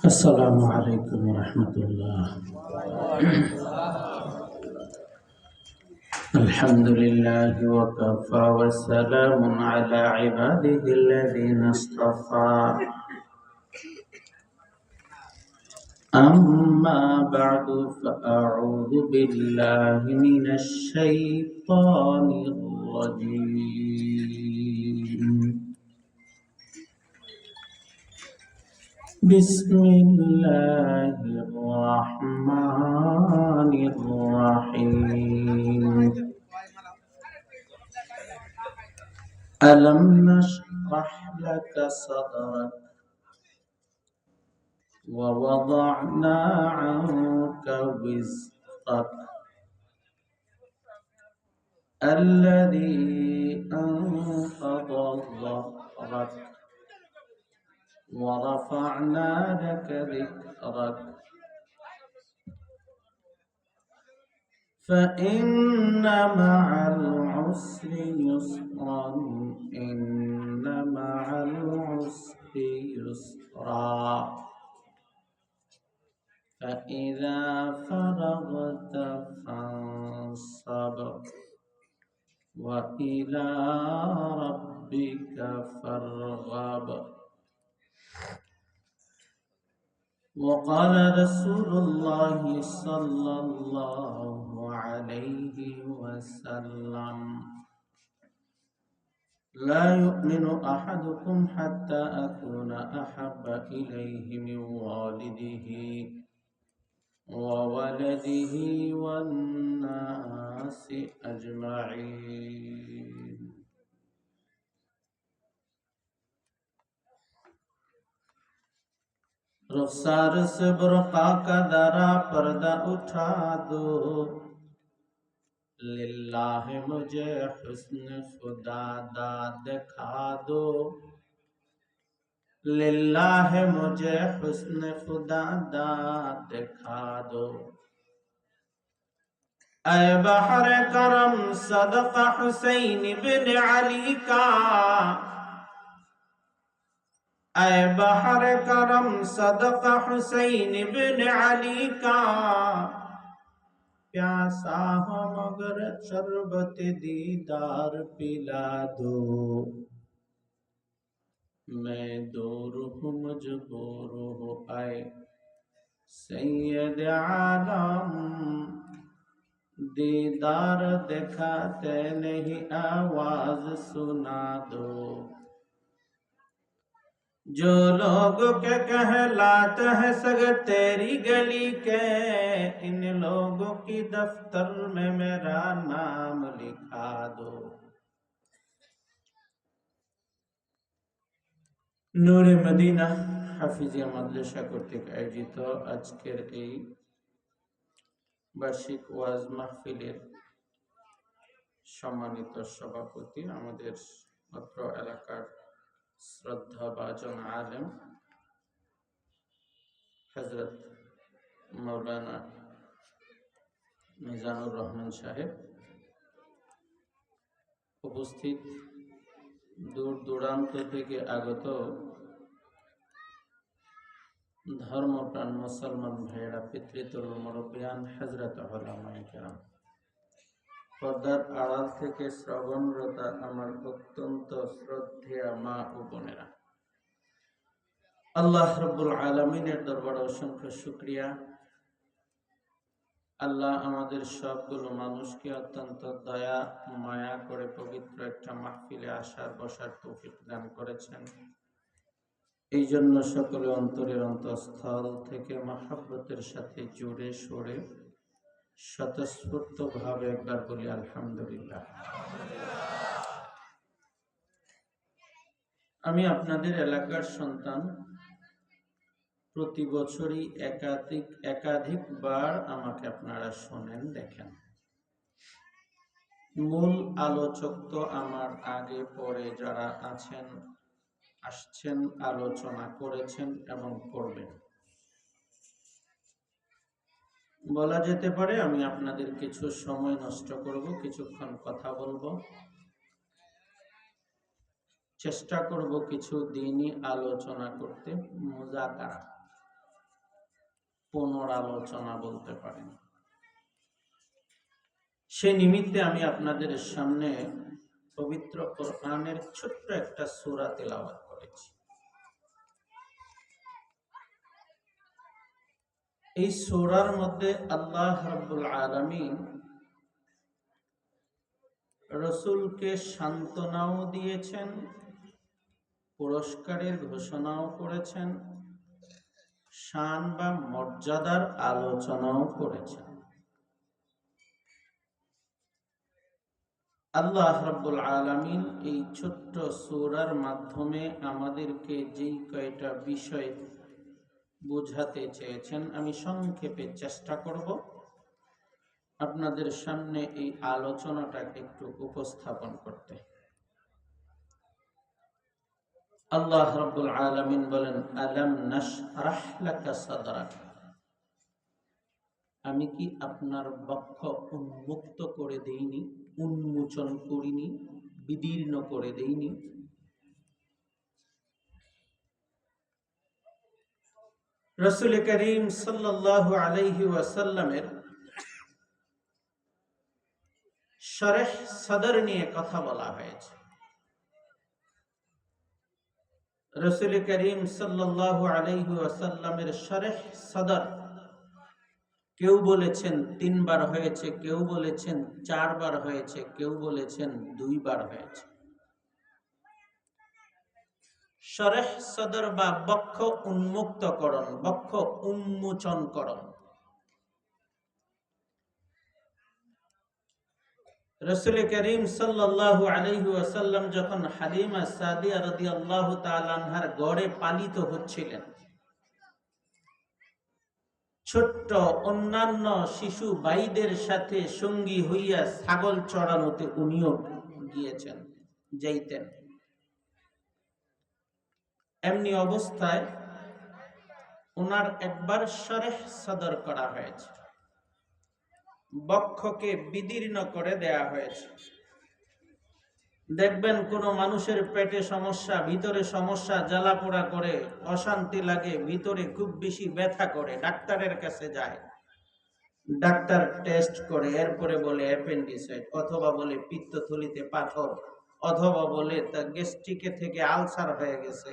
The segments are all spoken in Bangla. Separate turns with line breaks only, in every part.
السلام عليكم ورحمة الله. الحمد لله وكفى والسلام على عباده الذين اصطفى. أما بعد فأعوذ بالله من الشيطان الرجيم. بسم الله الرحمن الرحيم. ألم نشرح لك صدرك ووضعنا عنك وزرك الذي أنقض ظهرك ورفعنا لك ذكرك فإن مع العسر يسرا إن مع العسر يسرا فإذا فرغت فانصب وإلى ربك فارغب. وقال رسول الله صلى الله عليه وسلم: لا يؤمن أحدكم حتى أكون أحب إليه من والده وولده والناس أجمعين. रुखसार से बुरका का दरा पर्दा उठा दो, लिल्लाह मुझे हुस्न खुदा दा दिखा दो, लिल्लाह मुझे हुस्न खुदा दा दिखा दो। ऐ बहर करम सदका हुसैन बिन अली का, ऐ बहर करम सदका हुसैन बिन अली का, प्यासा हो मगर शरबत दीदार पिला दो। मैं दूर हूँ मजबूर हूँ, आए सैयद आलम दीदार दिखाते नहीं आवाज सुना दो। जो लोग के कहलाते हैं सग तेरी गली के, इन लोगों की दफ्तर में मेरा नाम लिखा दो। नूरे मदीना হাফিজিয়া মাদ্রাসা কর্তৃক আয়োজিত আজকের এই বার্ষিক ওয়াজ মাহফিলের সম্মানিত সভাপতি, আমাদের অত্র এলাকার শ্রদ্ধাভাজন আলেম হযরত মাওলানা মিজানুর রহমান সাহেব, উপস্থিত দূর দূরান্ত থেকে আগত ধর্মপ্রাণ মুসলমান ভাইয়েরা, পিতৃতুল্য মুরব্বিয়ান, হযরত উলামায়ে কেরাম, পর্দার আড়াল থেকে শ্রবণরতা আমার অত্যন্ত শ্রদ্ধেয় মা ও বোনেরা, আল্লাহ রাব্বুল আলামিনের দরবারে অসংখ্য শুকরিয়া। আল্লাহ আমাদের সবগুলো মানুষকে অত্যন্ত দয়া মায়া করে পবিত্র একটা মাহফিলে আসার বসার তৌফিক দান করেছেন। এই জন্য সকলে অন্তরের অন্তঃস্থল থেকে মহব্বতের সাথে জোরে সোরে স্বতঃস্ফূর্ত ভাবে একবার বলি আলহামদুলিল্লাহ। আমি আপনাদের এলাকার সন্তান, প্রতি বছরই একাধিকবার আমাকে আপনারা শোনেন, দেখেন। মূল আলোচক তো আমার আগে পরে যারা আছেন, আসছেন, আলোচনা করেছেন এবং করবেন। বলা যেতে পারে আমি আপনাদের কিছু সময় নষ্ট করব, কিছুক্ষণ কথা বলবো, চেষ্টা করব কিছু দিনই আলোচনা করতে, মুযাকারা, পুনরালোচনা বলতে পারেন। সে নিমিত্তে আমি আপনাদের সামনে পবিত্র কোরআনের ছোট্ট একটা সূরা তেলাওয়াত করেছি। এই সূরার মধ্যে আল্লাহ রাব্বুল আলামিন রাসূলকে সান্ত্বনাও দিয়েছেন, পুরস্কারের ঘোষণাও করেছেন, শান বা মর্যাদার আলোচনাও করেছেন। আল্লাহ রাব্বুল আলামিন এই ছোট্ট সূরার মাধ্যমে আমাদেরকে যেই কয়টা বিষয় বোঝাতে চেয়েছেন আমি সংক্ষেপে চেষ্টা করব আপনাদের সামনে এই আলোচনাটাকে একটু উপস্থাপন করতে। আল্লাহ রাব্বুল আলামিন বলেন, আলাম নাশরাহ লাকা সাদরাক, আমি কি আপনার বক্ষ উন্মুক্ত করে দেইনি, উন্মোচন করিনি, বিদীর্ণ করে দেইনি? রাসূল করিম সাল্লাল্লাহু আলাইহি ওয়াসাল্লামের শরহ সদর নিয়ে কথা বলা হয়েছে। রাসূল করিম সাল্লাল্লাহু আলাইহি ওয়াসাল্লামের শরহ সদর কেউ বলেছেন 3 বার হয়েছে, কেউ বলেছেন 4 বার হয়েছে, কেউ বলেছেন 2 বার হয়েছে। শরহ সদর বা বক্ষ উন্মুক্তকরণ, বক্ষ উন্মোচনকরণ। রাসূল করিম সাল্লাল্লাহু আলাইহি ওয়াসাল্লাম যখন হালিমা সাদিয়া রাদিয়াল্লাহু তাআলা আনহার গড়ে পালিত হচ্ছিলেন, ছোট্ট অন্যান্য শিশু ভাইদের সাথে সঙ্গী হইয়া ছাগল চড়ানোতে উনিও গিয়েছেন, যাইতেন। এমনি অবস্থায় ওনার একবার শরহ সদর করা হয়েছে, বক্ষকে বিদীর্ণ করে দেয়া হয়েছে। দেখবেন কোন মানুষের পেটে সমস্যা, ভিতরে সমস্যা, জ্বালা পোড়া করে, অশান্তি লাগে, ভিতরে খুব বেশি ব্যথা করে, ডাক্তারের কাছে যায়, ডাক্তার টেস্ট করে, এরপরে বলে অ্যাপেন্ডিসাইট, অথবা বলে পিত্তথলিতে পাথর, অথবা বলে তা গ্যাস্ট্রিকে থেকে আলসার হয়ে গেছে,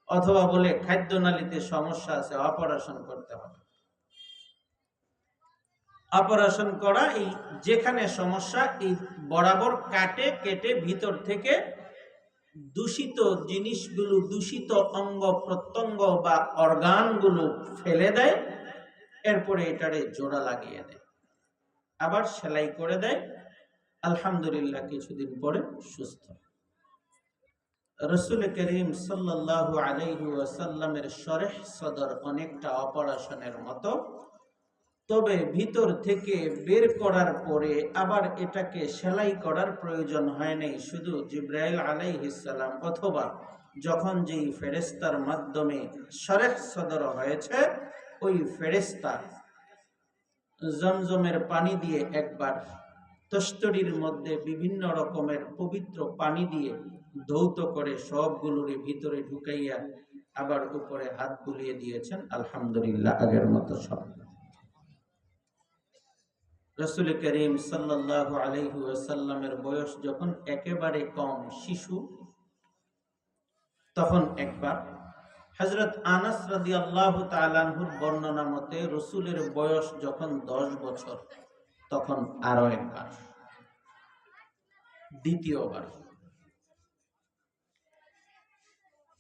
অথবা বলে খাদ্যনালীতে সমস্যা আছে, অপারেশন করতে হবে। অপারেশন করা, এই যেখানে সমস্যা এই বরাবর কাটে, কেটে ভিতর থেকে দূষিত জিনিসগুলো, দূষিত অঙ্গ প্রত্যঙ্গ বা অর্গানগুলো ফেলে দেয়, এরপরে এটারে জোড়া লাগিয়ে দেয়, আবার সেলাই করে দেয়। আলহামদুলিল্লাহ কিছুদিন পরে সুস্থ। রাসূল করিম সাল্লাল্লাহু আলাইহি ওয়াসাল্লামের শরহ সদর অনেকটা অপারেশনের মতো, তবে ভিতর থেকে বের করার পরে আবার এটাকে সেলাই করার প্রয়োজন হয় নাই। শুধু জিবরাইল আলাইহিস সালাম অথবা যখন যেই ফেরেশতার মাধ্যমে শরহ সদর হয়েছে, ওই ফেরেশতা জমজমের পানি দিয়ে একবার তস্তরির মধ্যে বিভিন্ন রকমের পবিত্র পানি দিয়ে ধৌত করে সবগুলোর ভিতরে ঢুকাইয়া আবার উপরে হাত বুলিয়ে দিয়েছেন। আলহামদুলিল্লাহ আগের মতো সব। রাসূল করিম সাল্লাল্লাহু আলাইহি ওয়াসাল্লামের বয়স যখন একেবারে কম, শিশু, তখন একবার হযরত আনাস রাদিয়াল্লাহু তাআলা আনহুর বর্ণনা মতে রাসূলের বয়স যখন 10 বছর, তখন আরো একবার, দ্বিতীয়বার।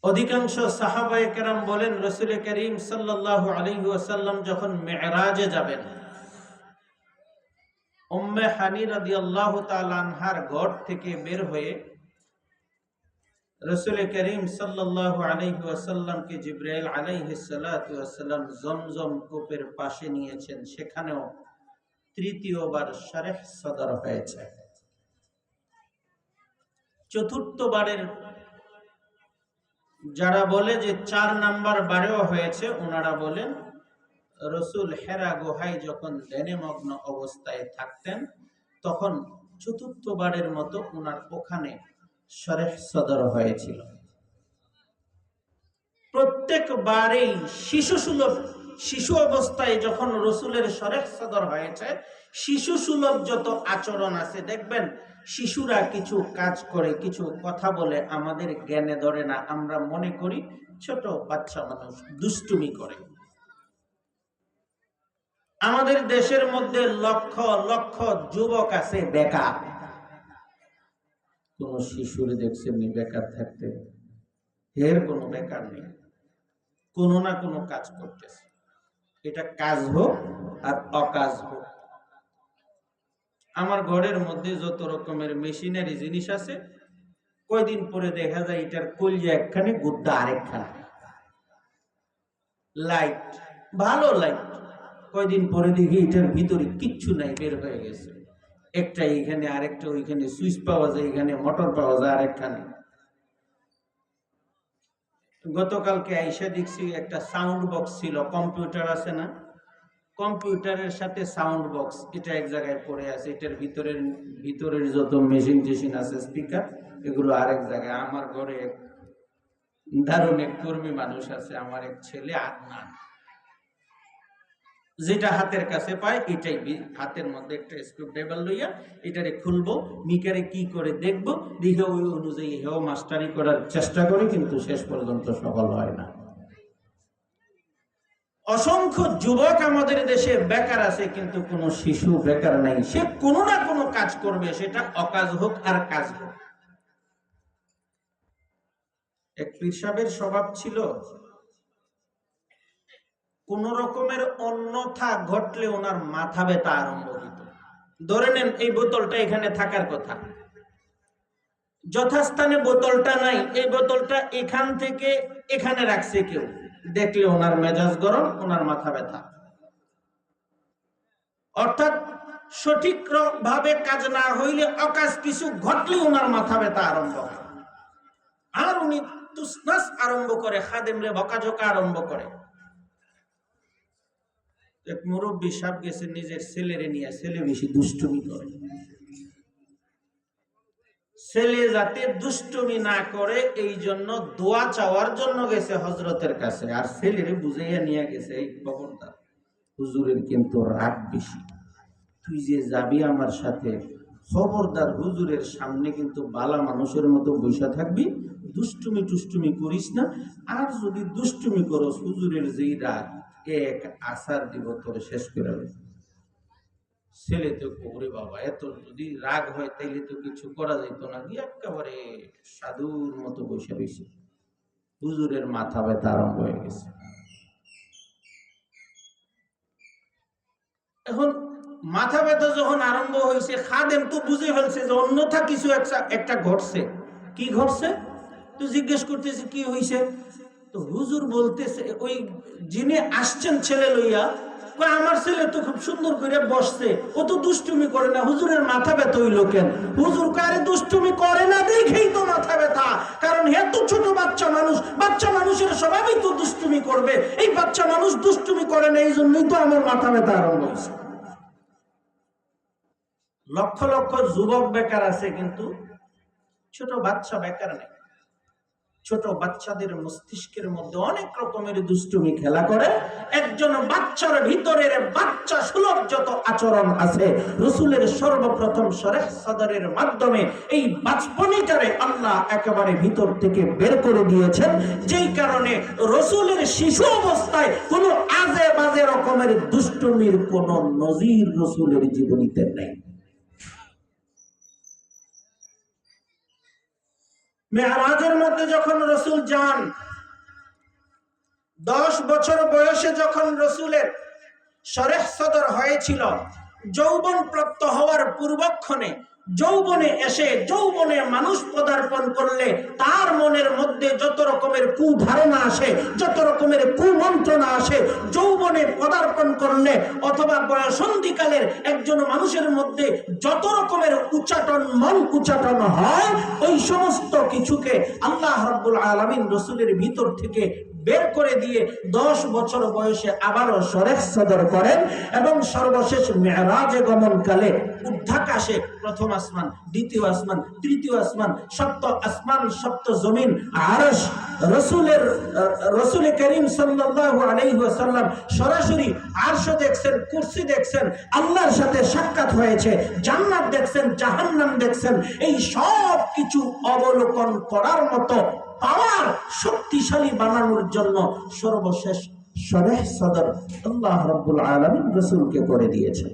অধিকাংশ সাহাবায়ে কেরাম বলেন রাসূল করিম সাল্লাল্লাহু আলাইহি ওয়াসাল্লাম যখন মিরাজে যাবেন, উম্মে হানি রাদিয়াল্লাহু তাআলা আনহার ঘর থেকে বের হয়ে রাসূল করিম সাল্লাল্লাহু আলাইহি ওয়াসাল্লামকে জিবরাইল আলাইহিস সালাতু ওয়াসসালাম জমজম কূপের পাশে নিয়েছেন, সেখানেও তৃতীয়বার শরহ সদর হয়েছে। চতুর্থবারের যারা বলে যে 4 নাম্বার বারেও হয়েছে, ওনারা বলেন রসুল হেরা গুহায় যখন ধ্যানে মগ্ন অবস্থায় থাকতেন তখন চতুর্থবারের মতো ওনার ওখানে শরহ সদর হয়েছিল। প্রত্যেকবারেই শিশু অবস্থায় যখন রসুলের শরহ সদর হয়েছে, শিশু সুলভ যত আচরণ আছে দেখবেন, শিশুরা কিছু কাজ করে, কিছু কথা বলে আমাদের জ্ঞানে ধরে না, আমরা মনে করি ছোট বাচ্চা মানুষ দুষ্টুমি করে। আমাদের দেশের মধ্যে লক্ষ লক্ষ যুবক আছে বেকার। কোন শিশুরে দেখছেননি বেকার থাকতে? এর কোনো বেকার নেই, কোনো না কোনো কাজ করতেছে। এটা কাজ হোক আর অকাজ হোক। আমার ঘরের মধ্যে যত রকমের মেশিনারি জিনিস আছে, কয়দিন পরে দেখা যায় এটার কলজা একখানে, গুদ্দা আরেকখানে। লাইট, ভালো লাইট, কয়দিন পরে দেখি এটার ভিতরে কিচ্ছু নাই, বের হয়ে গেছে। একটা এইখানে, আরেকটা ওইখানে, সুইচ পাওয়া যায় এখানে, মোটর পাওয়া যায় আরেকখানে। গতকালকে আইসা দেখছি একটা সাউন্ড বক্স ছিল, কম্পিউটার আছে না, কম্পিউটারের সাথে সাউন্ড বক্স, এটা এক জায়গায় পড়ে আছে। এটার ভিতরের যত মেশিন টেশিন আছে, স্পিকার, এগুলো আরেক জায়গায়। আমার ঘরে এক দারুণ এক কর্মী মানুষ আছে, আমার এক ছেলে আদনান, যেটা হাতের কাছে পায় এটাই, হাতের মধ্যে একটা স্ক্রু ড্রাইভার লইয়া এটারে খুলবো, মিকারে কি করে দেখবো, দেখে ওই অনুযায়ী হেও মাস্টারি করার চেষ্টা করি, কিন্তু শেষ পর্যন্ত সফল হয় না। অসংখ্য যুবক আমাদের দেশে বেকার আছে, কিন্তু কোনো শিশু বেকার নাই। সে কোনো না কোনো কাজ করবে, সেটা অকাজ হোক আর কাজ হোক। এক পীর সাহেবের স্বভাব ছিল, কোন রকমের অন্যথা ঘটলে ওনার মাথা ব্যথা আরম্ভ হইত। ধরে নেন এই বোতলটা এখানে থাকার কথা, যথাস্থানে বোতলটা নাই, এই বোতলটা এখান থেকে এখানে রাখছে কেউ, দেখলে ওনার মেজাজ গরম, ওনার মাথা ব্যথা। অর্থাৎ সঠিক ভাবে কাজ না হইলে, অকাজ কিছু ঘটলে ওনার মাথা ব্যথা আরম্ভ হয়। আর উনি তুসনাস আরম্ভ করে, খাদেমরে বকাঝকা আরম্ভ করে। এক মুরব্বী সাহেব গেছে নিজের ছেলেরে নিয়ে, ছেলে বেশি দুষ্টুমি করে, ছেলে যাতে দুষ্টুমি না করে এই জন্য দোয়া চাওয়ার জন্য গেছে হযরতের কাছে। আর ছেলেরে বুঝাইয়া নিয়ে গেছে, এই খবরদার, হুজুরের কিন্তু রাগ বেশি, তুই যে যাবি আমার সাথে, খবরদার হুজুরের সামনে কিন্তু বালা মানুষের মতো বসে থাকবি, দুষ্টুমি টুষ্টুমি করিস না। আর যদি দুষ্টুমি করস, হুজুরের যেই রাগ, এক আসার দিব তোরে শেষ করে দেব। ছেলে তো ওরে বাবা, এত যদি রাগ হয় তাইলে তো কিছু করা যাইতো না, দিয়ে একেবারে সাধুর মতো বসে বসে। হুজুরের মাথা ব্যথা আরম্ভ হয়ে গেছে। এখন মাথা ব্যথা যখন আরম্ভ হয়েছে, খাদেম তো বুঝে ফেলছে যে অন্যথা কিছু একটা ঘটছে। কি ঘটছে তো জিজ্ঞেস করতেছে, কি হয়েছে? তো হুজুর বলতেছে, ওই যিনি আসছেন ছেলে লইয়া, আমার ছেলে তো খুব সুন্দর করে বসছে, ও তো দুষ্টুমি করে না, হুজুরের মাথা ব্যথা হইল কেন? হুজুর কারে দুষ্টুমি করে না দেখেই তো মাথা ব্যথা, কারণ হে তো ছোট বাচ্চা মানুষ, বাচ্চা মানুষের স্বভাবই তো দুষ্টুমি করবে, এই বাচ্চা মানুষ দুষ্টুমি করে না, এই জন্যই তো আমার মাথা ব্যথা আরম্ভ হয়েছে। লক্ষ লক্ষ যুবক বেকার আছে, কিন্তু ছোট বাচ্চা বেকার নেই। ছোট বাচ্চাদের মস্তিষ্কের মধ্যে অনেক রকমের দুষ্টুমি খেলা করে। একজন বাচ্চার ভিতরের বাচ্চা সুলভ যত আচরণ আছে, রসুলের সর্বপ্রথম শরহ সদরের মাধ্যমে এই বাচপনিটারে আল্লাহ একেবারে ভিতর থেকে বের করে দিয়েছেন, যেই কারণে রসুলের শিশু অবস্থায় কোনো আজে বাজে রকমের দুষ্টুমির কোনো নজির রসুলের জীবনীতে নেই। মেরাজের মধ্যে যখন রসুল যান, 10 বছর বয়সে যখন রসুলের শরহ সদর হয়েছিল, যৌবন প্রাপ্ত হওয়ার পূর্বক্ষণে যৌবনে এসে, যৌবনে মানুষ পদার্পণ করলে তার মনের মধ্যে যত রকমের কুধারণা আসে, যত রকমের কুমন্ত্রণা আসে, যৌবনে পদার্পণ করলে অথবা বয়সন্ধিকালের একজন মানুষের মধ্যে যত রকমের উচ্চাটন, মন উচ্চাটন হয়, ওই সমস্ত কিছুকে আল্লাহ রাব্বুল আলামিন রসুলের ভিতর থেকে বের করে দিয়ে 10 বছর বয়সে আবারও শরেহ সদর করেন এবং সর্বশেষ মেরাজে গমনকালে ঊর্ধ্বাকাশে প্রথম আসমান, দ্বিতীয় আসমান, তৃতীয় আসমান, সপ্ত আসমান, সপ্ত জমিন, আরশ, রসুল করিম সাল্লাল্লাহু আলাইহি ওয়াসাল্লাম সরাসরি আরশ দেখছেন, কুরসি দেখছেন, আল্লাহর সাথে সাক্ষাৎ হয়েছে, জান্নাত দেখছেন, জাহান্নাম দেখছেন। এই সব কিছু অবলোকন করার মতো পাওয়ার শক্তিশালী বানানোর জন্য সর্বশেষ শরেহ সদর আল্লাহ রাব্বুল আলামিন রাসূলকে করে দিয়েছেন।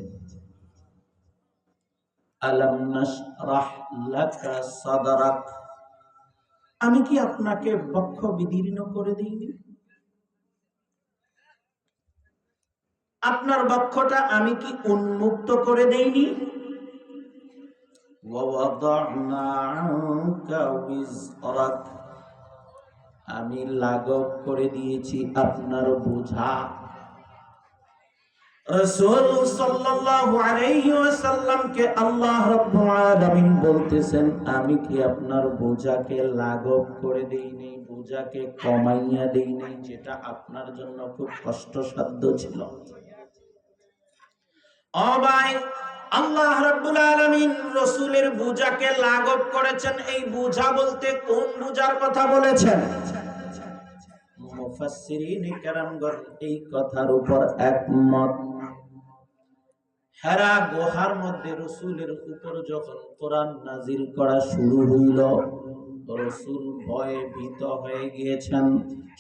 আলাম নাশরাহ লাকা সাদরাক, আমি কি আপনাকে বক্ষ বিদীর্ণ করে দিইনি? আপনার বক্ষটা আমি কি উন্মুক্ত করে দেইনি? ওয়াদা'না আনকা বিজরাক, আমি লাঘব করে দিয়েছি আপনার বোঝা। রাসূল সাল্লাল্লাহু আলাইহি ওয়াসাল্লামকে আল্লাহ রাব্বুল আলামিন বলতেছেন, আমি কি আপনার বোঝাকে লাঘব করে দেই নাই, বোঝাকে কমাইয়া দেই নাই, যেটা আপনার জন্য খুব কষ্টসাধ্য ছিল? ও ভাই, আল্লাহ রাব্বুল আলামিন রাসূলের বোঝাকে লাঘব করেছেন। এই বোঝা বলতে কোন বোঝার কথা বলেছেন? মুফাসসিরিন কেরামগণ এই কথার উপর একমত। হেরা গুহার মধ্যে রাসূলের উপর যখন কোরআন নাজিল করা শুরু হইল, রাসূল ভয়ে ভীত হয়ে গিয়েছেন,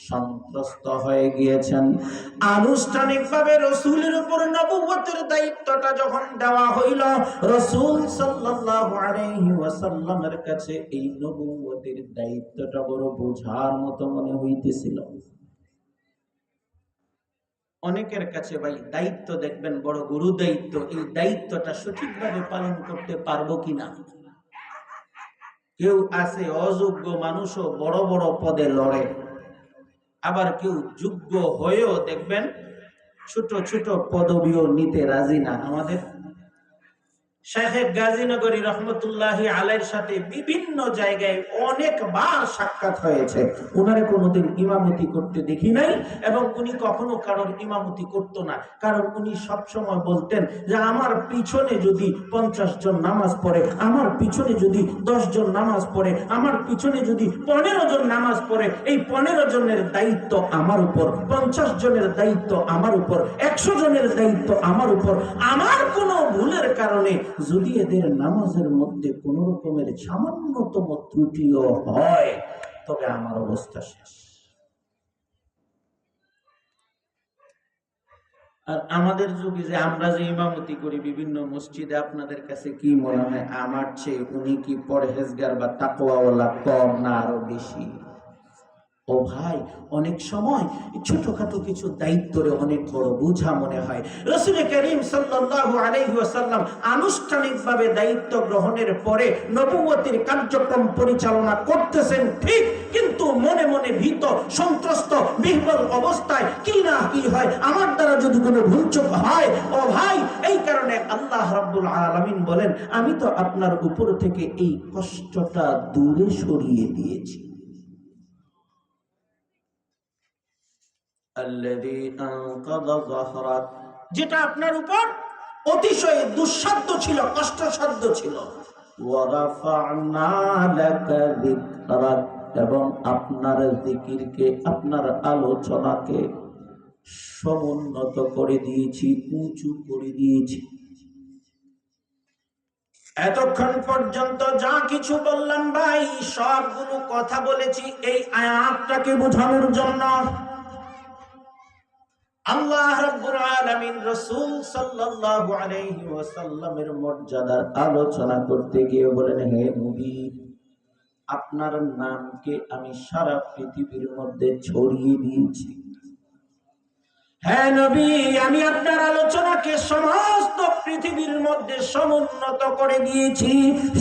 সন্ত্রস্ত হয়ে গিয়েছেন। আনুষ্ঠানিকভাবে রাসূলের উপর নবুয়তের দায়িত্বটা যখন দেওয়া হইল, রাসূল সাল্লাল্লাহু আলাইহি ওয়াসাল্লামের কাছে এই নবুয়তের দায়িত্বটা বড় বোঝার মতো মনে হইতেছিল। অনেকের কাছে ভাই দায়িত্ব দেখবেন বড় গুরু দায়িত্ব, এই দায়িত্বটা সঠিকভাবে পালন করতে পারবো কিনা। কেউ আছে অযোগ্য মানুষও বড় বড় পদে লড়ে, আবার কেউ যোগ্য হয়েও দেখবেন ছোট ছোট পদবিও নিতে রাজি না। আমাদের শেখ গাজীনগরী রহমতুল্লাহি আলাইহির সাথে বিভিন্ন জায়গায় অনেকবার সাক্ষাৎ হয়েছে। উনারে কোনোদিন ইমামতি করতে দেখি নাই এবং উনি কখনো কারোর ইমামতি করতো না, কারণ উনি সবসময় বলতেন যে আমার পিছনে যদি 50 জন নামাজ পড়ে, আমার পিছনে যদি 10 জন নামাজ পড়ে, আমার পিছনে যদি 15 জন নামাজ পড়ে, এই 15 জনের দায়িত্ব আমার উপর, 50 জনের দায়িত্ব আমার উপর, 100 জনের দায়িত্ব আমার উপর। আমার কোনো ভুলের কারণে যদি এদের নামাজের মধ্যে কোন রকমের সামান্যতম ত্রুটিও হয়, তবে আমার অবস্থা শেষ। আর আমাদের যুগে যে আমরা যে ইমামতি করি বিভিন্ন মসজিদে, আপনাদের কাছে কি মনে হয় আমার চেয়ে উনি কি পরহেজগার বা তাকওয়াওয়ালা কম না আরো বেশি? ও ভাই, অনেক সময় ছোটখাটো কিছু দায়িত্বরে অনেক বড় বোঝা মনে হয়। রাসূল করিম সাল্লাল্লাহু আলাইহি ওয়াসাল্লাম আনুষ্ঠানিকভাবে দায়িত্ব গ্রহণের পরে নবুয়তের কার্যক্রম পরিচালনা করতেছেন ঠিক, কিন্তু মনে মনে ভীত, সন্ত্রস্ত, বিহ্বল অবস্থায় কি না কি হয়, আমার দ্বারা যদি কোনো ভুলচুক হয়। ও ভাই, এই কারণে আল্লাহ রাব্বুল আলামিন বলেন, আমি তো আপনার উপর থেকে এই কষ্টটা দূরে সরিয়ে দিয়েছি। যেটা আপনার উপর অতিশয় দুঃসাধ্য ছিল, কষ্টসাধ্য ছিল। এবং আপনার জিকিরকে, আপনার আলোচনাকে সমুন্নত করে দিয়েছি, উঁচু করে দিয়েছি। এতক্ষণ পর্যন্ত যা কিছু বললাম ভাই, সবগুলো কথা বলেছি এই আয়াতটাকে বোঝানোর জন্য। আল্লাহ রাব্বুল আলামিন রাসূল সাল্লাল্লাহু আলাইহি ওয়াসাল্লামের মর্যাদার আলোচনা করতে গিয়ে বলেন, হে নবী, আপনার নামকে আমি সারা পৃথিবীর মধ্যে ছড়িয়ে দিয়েছি। হ্যাঁ নবী, আমি আপনার আলোচনাকে সমস্ত পৃথিবীর মধ্যে সমুন্নত করে দিয়েছি,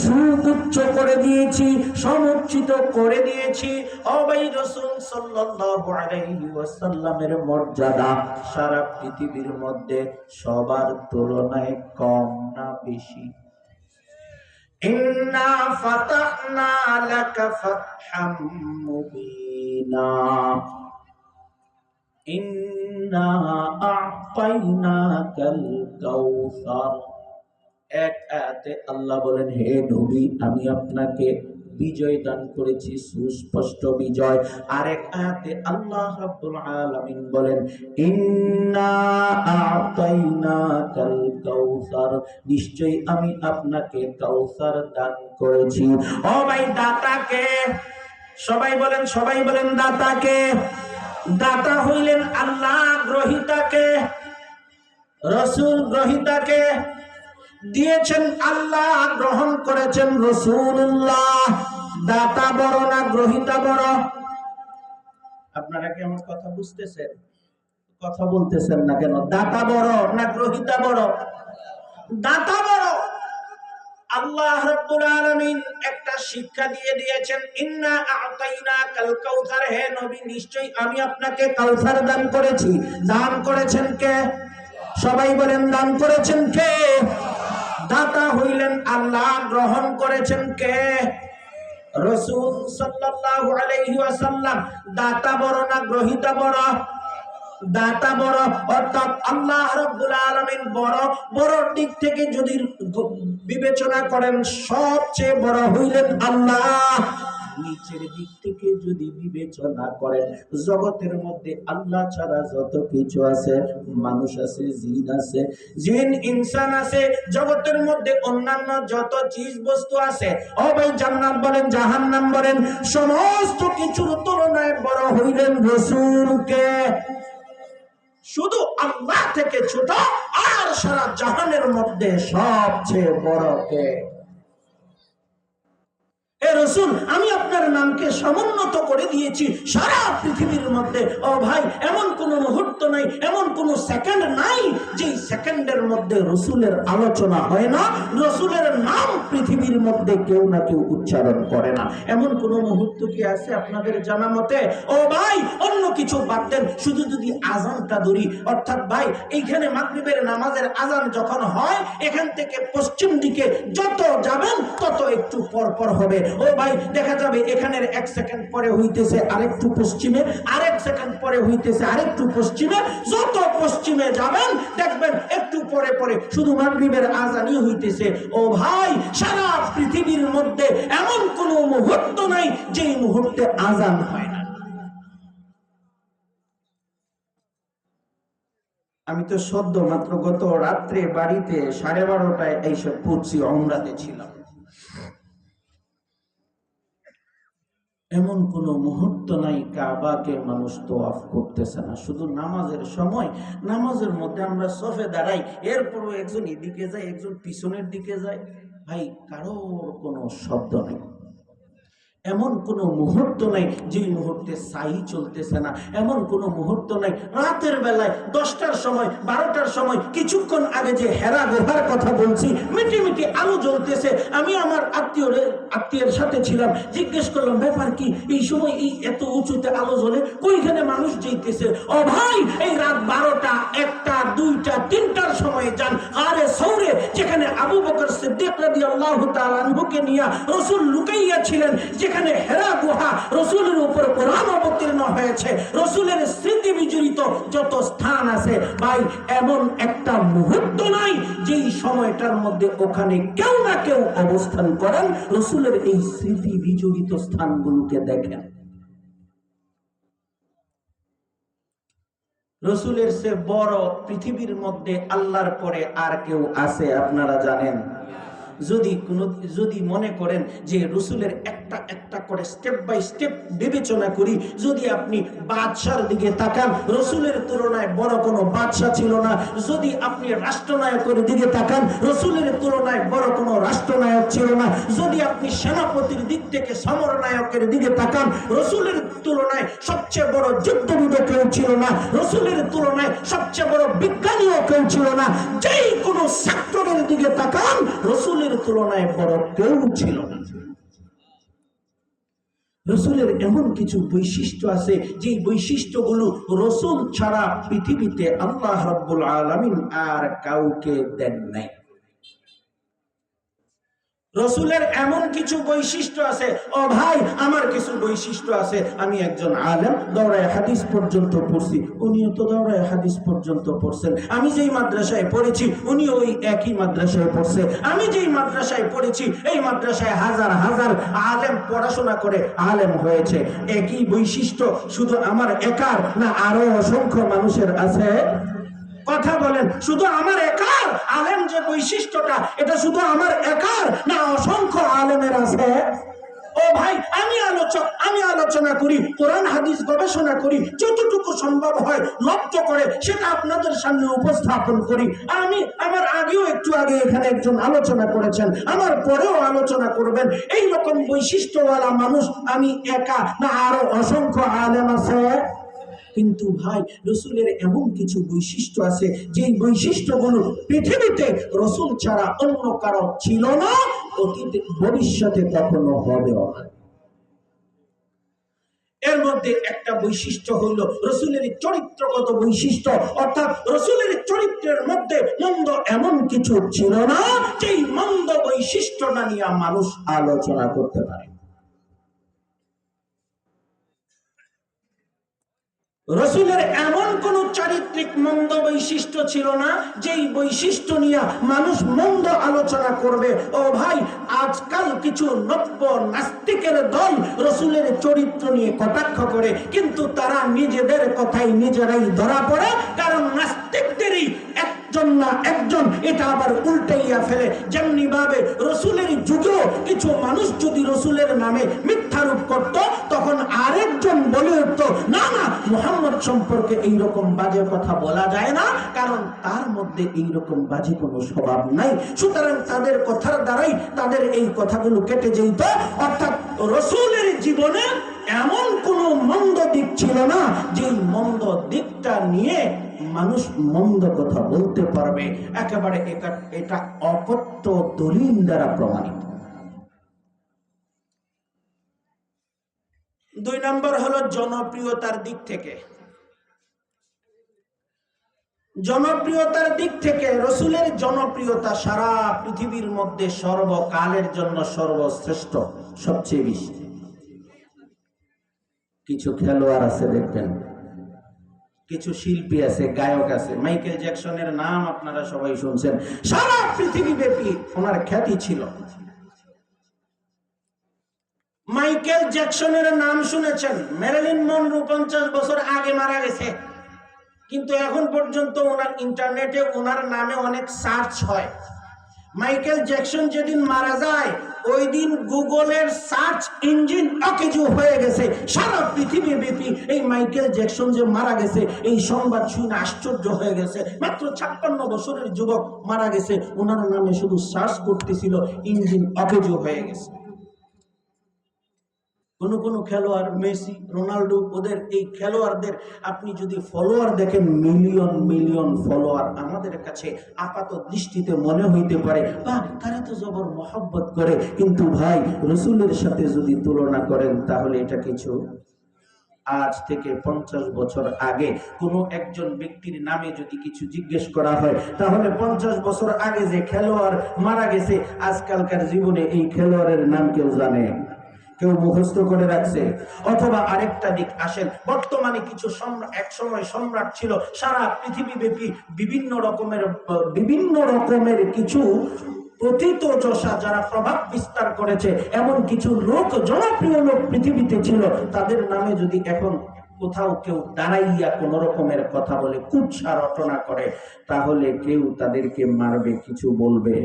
সুউচ্চ করে দিয়েছি, সমুচ্চিত করে দিয়েছি। ও ভাই, রাসূল সাল্লাল্লাহু আলাইহি ওয়াসাল্লামের মর্যাদা সারা পৃথিবীর মধ্যে সবার তুলনায় কম না বেশি? ইন্না ফাতাহনা লাকা ফাতহাম মুবিনা। ইন্না আ'তাইনাকাল কাউসার। এক আয়াতে আল্লাহ বলেন, হে নবী আমি আপনাকে বিজয় দান করেছি, সুস্পষ্ট বিজয়। আরেক আয়াতে আল্লাহ রাব্বুল আলামিন বলেন, ইন্না আ'তাইনাকাল কাউসার, নিশ্চয়ই আমি আপনাকে কাউসার দান করেছি। ও ভাই, দাতাকে সবাই বলেন, সবাই বলেন দাতাকে। দাতা হইলেন আল্লাহ, গ্রহিতাকে রাসূল, গ্রহিতাকে দিয়েছেন আল্লাহ, গ্রহণ করেছেন রাসূলুল্লাহ। দাতা বড় না গ্রহিতা বড়? আপনারা কি আমার কথা বুঝতেছেন? কথা বলতেছেন না কেন? দাতা বড় না গ্রহিতা বড়? দাতা বড়। আল্লাহ রাব্বুল আলামিন একটা শিক্ষা দিয়ে দিয়েছেন, ইন্না আ'তাইনাকাল কাউসার, হে নবী নিশ্চয়ই আমি আপনাকে কাউসার দান করেছি। দান করেছেন কে? সবাই বলেন, দান করেছেন কে? দাতা হইলেন আল্লাহ, গ্রহণ করেছেন কে? রাসূল সাল্লাল্লাহু আলাইহি ওয়াসাল্লাম। দাতা বড় না গ্রহিতা বড়? দাতা বড়, অর্থাৎ আল্লাহ রাব্বুল আলামিন বড়। বড়র দিক থেকে যদি বিবেচনা করেন সবচেয়ে বড় হইলেন আল্লাহ। নিচের দিক থেকে যদি বিবেচনা করেন জগতের মধ্যে আল্লাহ ছাড়া যত কিছু আছে, মানুষ আছে, জিন আছে, জিন ইনসান আছে, জগতের মধ্যে অন্যান্য যত চিজ বস্তু আছে, ও ভাই জান্নাত বলেন জাহান্নাম বলেন, সমস্ত কিছুর তুলনায় বড় হইলেন রাসূলকে। শুধু আল্লাহ থেকে ছোট আর সারা জাহানের মধ্যে সবচেয়ে বড় কে? হে রাসূল, আমি আপনার নামকে সমুন্নত করে দিয়েছি সারা পৃথিবীর মধ্যে। ও ভাই, এমন কোন মুহূর্ত নাই, এমন কোন সেকেন্ড নাই যে সেকেন্ডের মধ্যে রাসূলের আলোচনা হয় না, রাসূলের নাম পৃথিবীর মধ্যে কেউ না কেউ উচ্চারণ করে না। এমন কোন মুহূর্ত কি আছে আপনাদের জানা মতে? ও ভাই, অন্য কিছু বাদ দেন, শুধু যদি আজানটা ধরি, অর্থাৎ ভাই এইখানে মাগরিবের নামাজের আজান যখন হয়, এখান থেকে পশ্চিম দিকে যত যাবেন তত একটু পর পর হবে। ও ভাই, দেখা যাবে এখানের 1 সেকেন্ড পরে হইতেছে আরেকটু পশ্চিমে, আরেক সেকেন্ড পরে হইতেছে আরেকটু পশ্চিমে। যত পশ্চিমে যাবেন দেখবেন একটু পরে পরে শুধু মাগরিবের আজানই হইতেছে। ও ভাই, সারা পৃথিবীর মধ্যে এমন কোনো মুহূর্ত নাই যেই মুহূর্তে আজান হয় না। আমি তো সদ্য মাত্র গত রাত্রে বাড়িতে 12:30টায় এইসব পড়ছি, উমরাতে ছিলাম। এমন কোন মুহূর্ত নাই কাবাকে মানুষ তোয়াফ করতেছে না। শুধু নামাজের সময়, নামাজের মধ্যে আমরা সফে দাঁড়াই, এরপরও একজন এদিকে যায়, একজন পিছনের দিকে যায়, ভাই কারোর কোনো শব্দ নেই। এমন কোনো মুহূর্ত নাই যে মুহূর্তে সাই চলতেছে না। এমন কোনো মুহূর্ত নাই রাতের বেলায় 10টার সময়, 12টার সময়, কিছুক্ষণ আগে যে হেরা গুহার কথা বলছি, মিটি মিটি আলো জ্বলতেছে। আমি আমার আত্মীয়ের সাথে ছিলাম, জিজ্ঞেস করলাম ব্যাপার কি, এই সময় এই এত উঁচুতে আলো জ্বলে, কইখানে মানুষ যাইতেছে? ও ভাই, এই রাত 12টা, 1টা, 2টা, 3টার সময় যান আরে সৌরে, যেখানে আবু বকর সিদ্দিক রাদিয়াল্লাহু তাআলা আনহুকে নিয়ে রাসূল লুকাইয়া ছিলেন, যেখানে হেরা গুহা, রাসূলের উপর কোরআন অবতীর্ণ হয়েছে, রাসূলের স্মৃতি বিজড়িত যত স্থান আছে, ভাই এমন একটা মুহূর্ত নাই যেই সময়টার মধ্যে ওখানে কেউ না কেউ অবস্থান করেন, রাসূলের এই স্মৃতি বিজড়িত স্থানগুলোকে দেখেন। রাসূলের চেয়ে বড় পৃথিবীর মধ্যে আল্লাহর পরে আর কেউ আছে আপনারা জানেন? যদি মনে করেন যে রাসূলের একটা একটা করে স্টেপ বাই স্টেপ বিবেচনা করি, যদি আপনি বাদশার দিকে তাকান, রাসূলের তুলনায় বড় কোনো বাদশা ছিল না। যদি আপনি রাষ্ট্রনায়কের দিকে তাকান, রাসূলের তুলনায় বড় কোনো রাষ্ট্রনায়ক ছিল না। যদি আপনি সেনাপতির দিক থেকে সমরনায়কের দিকে তাকান, রাসূলের তুলনায় সবচেয়ে বড় যুদ্ধবিদ কেউ ছিল না। রাসূলের তুলনায় সবচেয়ে বড় বিজ্ঞানীও কেউ ছিল না। যেই কোনো সেক্টরের দিকে তাকান, রাসূলের তুলনায় বড় কেউ ছিল না। রাসূলের এমন কিছু বৈশিষ্ট্য আছে যে বৈশিষ্ট্যগুলো রাসূল ছাড়া পৃথিবীতে আল্লাহ রাব্বুল আলামিন আর কাউকে দেন নাই। রসুলের এমন কিছু বৈশিষ্ট্য আছে। ও ভাই, আমার কিছু বৈশিষ্ট্য আছে। আমি একজন আলেম, দৌড়ায় হাদিস পর্যন্ত পড়ছি, উনিও তো দৌড়ায় হাদিস পর্যন্ত পড়ছেন। আমি যেই মাদ্রাসায় পড়েছি উনি ওই একই মাদ্রাসায় পড়ছে। আমি যেই মাদ্রাসায় পড়েছি এই মাদ্রাসায় হাজার হাজার আলেম পড়াশোনা করে আলেম হয়েছে। একই বৈশিষ্ট্য শুধু আমার একার না আরো অসংখ্য মানুষের আছে? কথা বলেন, শুধু আমার একার আলেম যে বৈশিষ্ট্যটা, এটা শুধু আমার একার না অসংখ্য আলেমের আছে? ও ভাই, আমি আলোচনা করি, কোরআন হাদিস গবেষণা করি, যতটুকু সম্ভব হয় লব্ধ করে সেটা আপনাদের সামনে উপস্থাপন করি। আমার আগেও একটু আগে এখানে একজন আলোচনা করেছেন, আমার পরেও আলোচনা করবেন। এই রকম বৈশিষ্ট্যওয়ালা মানুষ আমি একা না আরো অসংখ্য আলেম আছে? কিন্তু ভাই, রসুলের এমন কিছু বৈশিষ্ট্য আছে যে বৈশিষ্ট্যগুলো পৃথিবীতে রসুল ছাড়া অন্য কারো ছিল না, অতীতে ভবিষ্যতে কখনো হবেও না। এর মধ্যে একটা বৈশিষ্ট্য হইল রসুলের চরিত্রগত বৈশিষ্ট্য, অর্থাৎ রসুলের চরিত্রের মধ্যে মন্দ এমন কিছু ছিল না যেই মন্দ বৈশিষ্ট্যটা নিয়ে মানুষ আলোচনা করতে পারে। রসুলের এমন কোন চারিত্রিক মন্দ বৈশিষ্ট্য ছিল না যেই বৈশিষ্ট্য নিয়ে মানুষ মন্দ আলোচনা করবে। ও ভাই, আজকাল কিছু নব্য নাস্তিকের দল রসুলের চরিত্র নিয়ে কটাক্ষ করে, কিন্তু তারা নিজেদের কথাই নিজেরাই ধরা পড়ে। কারণ নাস্তিকদেরই একজন না একজন এটা আবার উল্টাইয়া ফেলে। যেমনি ভাবে রসুলের যুগেও কিছু মানুষ যদি রসুলের নামে মিথ্যারোপ করত, তখন আরেকজন বলে উঠত, না না, মুহাম্মদ সম্পর্কে এইরকম বাজে কথা বলা যায় না, কারণ তার মধ্যে এইরকম বাজে কোনো স্বভাব নাই। সুতরাং তাদের কথার দ্বারাই তাদের এই কথাগুলো কেটে যেত। অর্থাৎ রসুলের জীবনে এমন কোনো মন্দ দিক ছিল না যে মন্দ দিকটা নিয়ে মানুষ মন্দ কথা বলতে পারবে। একেবারে এটা অকথ্য দলিল দ্বারা প্রমাণিত। 2 নম্বর হলো জনপ্রিয়তার দিক থেকে। জনপ্রিয়তার দিক থেকে রসুলের জনপ্রিয়তা সারা পৃথিবীর মধ্যে সর্বকালের জন্য সর্বশ্রেষ্ঠ, সবচেয়ে বেশি। কিছু খেলোয়াড় আছে দেখবেন, কিছু শিল্পী আছে, গায়ক আছে। মাইকেল জ্যাকসনের নাম আপনারা সবাই শুনছেন, সারা পৃথিবী ব্যাপী ওনার খ্যাতি ছিল। মাইকেল জ্যাকসনের নাম শুনেছেন। মেরিলিন মনরো 50 বছর আগে মারা গেছে, কিন্তু এখন পর্যন্ত ওনার ইন্টারনেটে ওনার নামে অনেক সার্চ হয়। মাইকেল জ্যাকসন যেদিন মারা যায় ওই দিন গুগলের সার্চ ইঞ্জিন অকেজো হয়ে গেছে। সারা পৃথিবী ব্যাপী এই মাইকেল জ্যাকসন যে মারা গেছে এই সংবাদ শুনে আশ্চর্য হয়ে গেছে। মাত্র 56 বছরের যুবক মারা গেছে, ওনার নামে শুধু সার্চ করতেছিল, ইঞ্জিন অকেজো হয়ে গেছে। কোন খেলোয়াড়, মেসি, রোনাল্ডো, ওদের এই খেলোয়াড়দের আপনি যদি ফলোয়ার দেখেন, মিলিয়ন মিলিয়ন ফলোয়ার। আমাদের কাছে আপাত দৃষ্টিতে মনে হইতে পারে বা তারা তো জবর মহব্বত করে, কিন্তু ভাই রসুলের সাথে যদি তুলনা করেন তাহলে এটা কিছু। আজ থেকে 50 বছর আগে কোনো একজন ব্যক্তির নামে যদি কিছু জিজ্ঞেস করা হয়, তাহলে 50 বছর আগে যে খেলোয়াড় মারা গেছে আজকালকার জীবনে এই খেলোয়াড়ের নাম কেউ জানে, কেউ মুখস্থ করে রাখছে। অথবা আরেকটা দিক আসেন, বর্তমানে কিছু এক সময় সম্রাট ছিল সারা পৃথিবী ব্যাপী, বিভিন্ন রকমের কিছু প্রথিত যশা যারা প্রভাব বিস্তার করেছে, এমন কিছু লোক, জনপ্রিয় লোক পৃথিবীতে ছিল, তাদের নামে যদি এখন কোথাও কেউ দাঁড়াইয়া কোন রকমের কথা বলে, কুৎসা রটনা করে, তাহলে কেউ তাদেরকে মারবে, কিছু বলবে।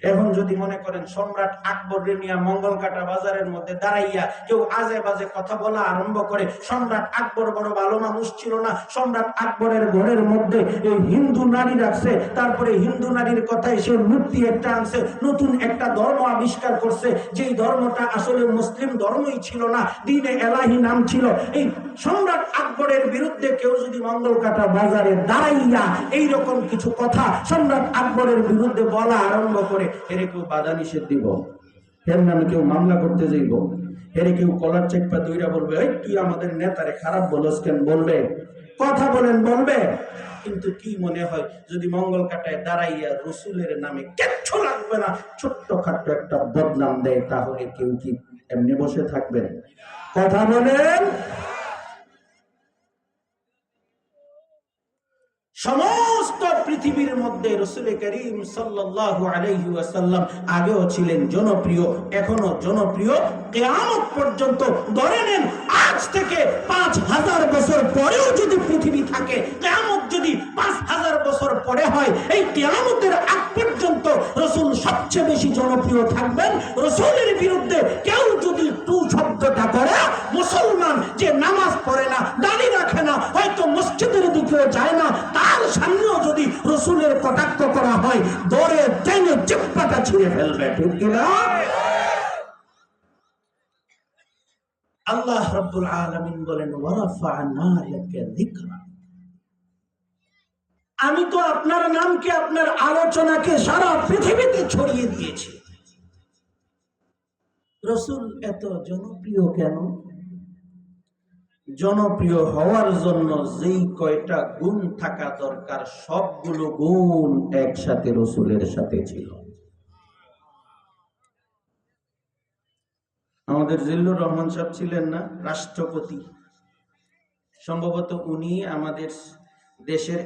এখন যদি মনে করেন সম্রাট আকবর নিয়া মঙ্গলকাটা বাজারের মধ্যে দাঁড়াইয়া কেউ আজে বাজে কথা বলা আরম্ভ করে, সম্রাট আকবর বড় ভালো মানুষ ছিল না, সম্রাট আকবরের ঘরের মধ্যে এই হিন্দু নারী রাখছে, তারপরে হিন্দু নারীর কথায় সে মূর্তি একটা আনছে, নতুন একটা ধর্ম আবিষ্কার করছে, যেই ধর্মটা আসলে মুসলিম ধর্মই ছিল না, দ্বীনে এলাহি নাম ছিল। এই সম্রাট আকবরের বিরুদ্ধে কেউ যদি মঙ্গলকাটা বাজারে দাঁড়াইয়া এইরকম কিছু কথা সম্রাট আকবরের বিরুদ্ধে বলা আরম্ভ করে, এরে কেউ বাধা নিষেধ দিব, এর নামে কেউ মামলা করতে যাইব, এরে কেউ কলার চেপা দইরা বলবে, এই তুই আমাদের নেতারে খারাপ বলস কেন, বলবে? কথা বলেন, বলবে? কিন্তু কি মনে হয় যদি মঙ্গল কাটায় দাঁড়াইয়া রসুলের নামে কিচ্ছু লাগবে না, ছোট্টখাট্ট একটা বদনাম দেয়, তাহলে কেউ কি এমনি বসে থাকবেন? কথা বলেন। সমস্ত পৃথিবীর মধ্যে রাসূল করিম সাল্লাল্লাহু আলাইহি ওয়াসাল্লাম আগেও ছিলেন জনপ্রিয়, এখনো জনপ্রিয়, কিয়ামত পর্যন্ত। ধরে নেন আজ থেকে 5000 বছর পরেও যদি পৃথিবী থাকে, কিয়ামত যদি 5000 বছর পরে হয়, এই কিয়ামতের আগ পর্যন্ত রাসূল সবচেয়ে বেশি জনপ্রিয় থাকবেন। রাসূলের বিরুদ্ধে কেউ যদি টু শব্দটা করে, মুসলমান যে নামাজ পড়ে না, দাড়ি রাখে না, হয়তো মসজিদের দিকেও যায় না, তার সামনেও যদি রাসূলের কটাক্ষ করা হয়, দৌড়ে টেনে জিহ্বাটা ছিঁড়ে ফেলবে, ঠিক কিনা? আল্লাহ রাব্বুল আলামিন বলেন, ওয়ারাফা'না লাকা যিকরা, আমি তো আপনার নামকে, আপনার আলোচনাকে সারা পৃথিবীতে ছড়িয়ে দিয়েছি। রাসূল এত জনপ্রিয় কেন? জনপ্রিয় হওয়ার জন্য যেই কয়টা গুণ থাকা দরকার, সবগুলো গুণ একসাথে রাসূলের সাথে ছিল। আমাদের জিল্লুর রহমান সাহেব ছিলেন না রাষ্ট্রপতি, সম্ভবত উনি আমাদের দেশের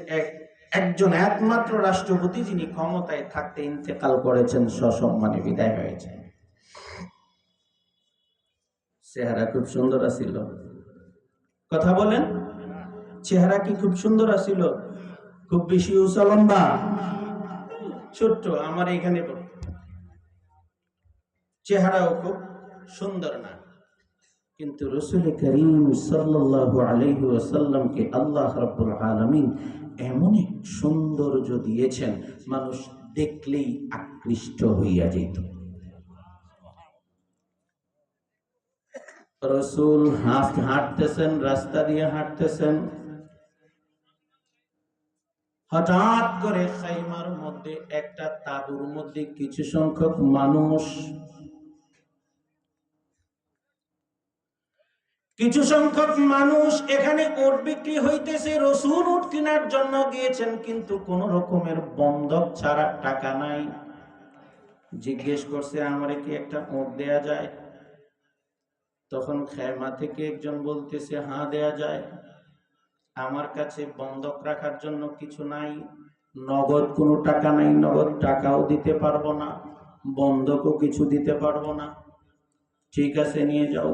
একজন একমাত্র রাষ্ট্রপতি যিনি ক্ষমতায় থাকতে ইন্তেকাল করেছেন, সসম্মানে বিদায় হয়েছেন। চেহারা খুব সুন্দর আছিল। কথা বলেন, চেহারা কি খুব সুন্দর আছিল? খুব বেশি উঁচা লম্বা? ছোট্ট, আমার এখানে চেহারাও খুব সুন্দর না। কিন্তু রাসূল করিম সাল্লাল্লাহু আলাইহি ওয়াসাল্লামকে আল্লাহ রাব্বুল আলামিন এমন এক সৌন্দর্য দিয়েছেন, মানুষ দেখলেই আকৃষ্ট হইয়া যেত। রাসূল হাঁটতেছেন, রাস্তা দিয়ে হাঁটতেছেন, হঠাৎ করে খাইমার মধ্যে, একটা তাঁবুর মধ্যে কিছু সংখ্যক মানুষ এখানে উট বিক্রি হইতেছে। রাসূল উট কেনার জন্য গিয়েছেন, কিন্তু কোন রকমের বন্ধক ছাড়া, টাকা নাই। জিজ্ঞেস করছে, আমারে কি একটা উট দেয়া যায়? তখন খাইমা থেকে একজন বলতেছে, হ্যাঁ দেয়া যায়, আমার কাছে বন্ধক রাখার জন্য কিছু নাই, নগদ কোনো টাকা নাই, নগদ টাকাও দিতে পারবো না, বন্ধকও কিছু দিতে পারবো না। ঠিক আছে, নিয়ে যাও।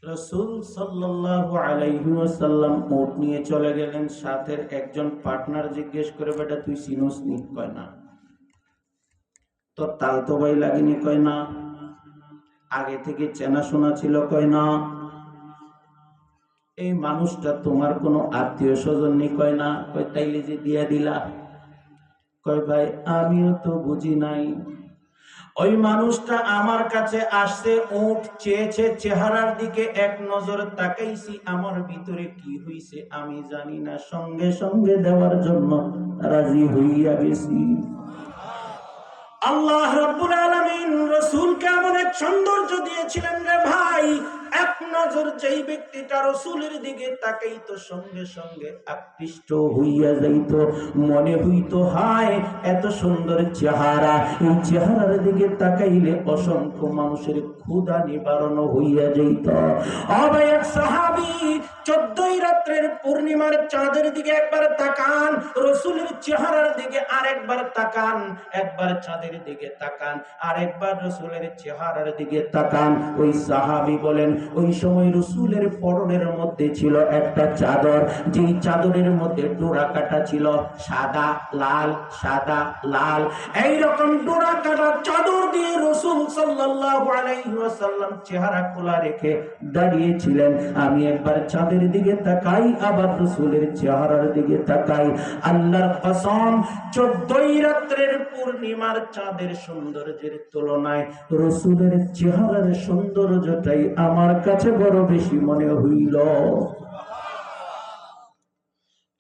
রাসূল সাল্লাল্লাহু আলাইহি ওয়াসাল্লাম উট নিয়ে চলে গেলেন। সাথের একজন পার্টনার জিজ্ঞেস করে, বেটা তুই চিনোস নি? কয় না। তোর তাল তো ভাই লাগেনি? কয় না। আগে থেকে চেনা শোনা ছিল? কয় না। এই মানুষটা তোমার কোনো আত্মীয় স্বজন নি? কয় না। কয় তাইলে যে দিয়া দিলা? কয় ভাই আমিও তো বুঝি নাই। ওই মানুষটা আমার কাছে আসছে, উট চেয়েছে, চেহারার দিকে এক নজর তাকাইছি, আমার ভিতরে কি হইছে আমি জানি না, সঙ্গে সঙ্গে দেওয়ার জন্য রাজি হইয়া গেছি। আল্লাহ রাব্বুল আলামিন রাসূলকে এমন এক সৌন্দর্য দিয়েছিলেন রে ভাই, এক নজর যেই ব্যক্তিটা রাসূলের দিকে তাকাইতো, সঙ্গে সঙ্গে আকৃষ্ট হইয়া যাইত। মনে হইতো, হায় এত সুন্দর চেহারা, এই চেহারার দিকে তাকাইলে অসংখ্য মানুষের ক্ষুধা নিবারণ হইয়া যাইত। আবার এক সাহাবী 14ই রাত্রের পূর্ণিমার চাঁদের দিকে একবার তাকান, রাসূলের চেহারার দিকে আরেকবার তাকান, একবার চাঁদের দিকে তাকান, আরেকবার রাসূলের চেহারার দিকে তাকান। ওই সাহাবী বলেন, ওই সময় রাসূলের পরনের মধ্যে ছিল একটা চাদর, যেই চাদরের মধ্যে ডোরা কাটা ছিল, সাদা লাল, সাদা লাল, এইরকম ডোরা কাটা চাদর দিয়ে রাসূল সাল্লাল্লাহু আলাইহি ওয়াসাল্লাম চেহারা খোলা রেখে দাঁড়িয়েছিলেন। আমি একবার চাঁদের দিকে তাকাই, আবার রাসূলের চেহারার দিকে তাকাই। আল্লাহর কসম, 14ই রাত্রের পূর্ণিমার চাঁদের সৌন্দর্যের তুলনায় রাসূলের চেহারার সৌন্দর্যটাই আমার কাছে বড় বেশি মনে হইল।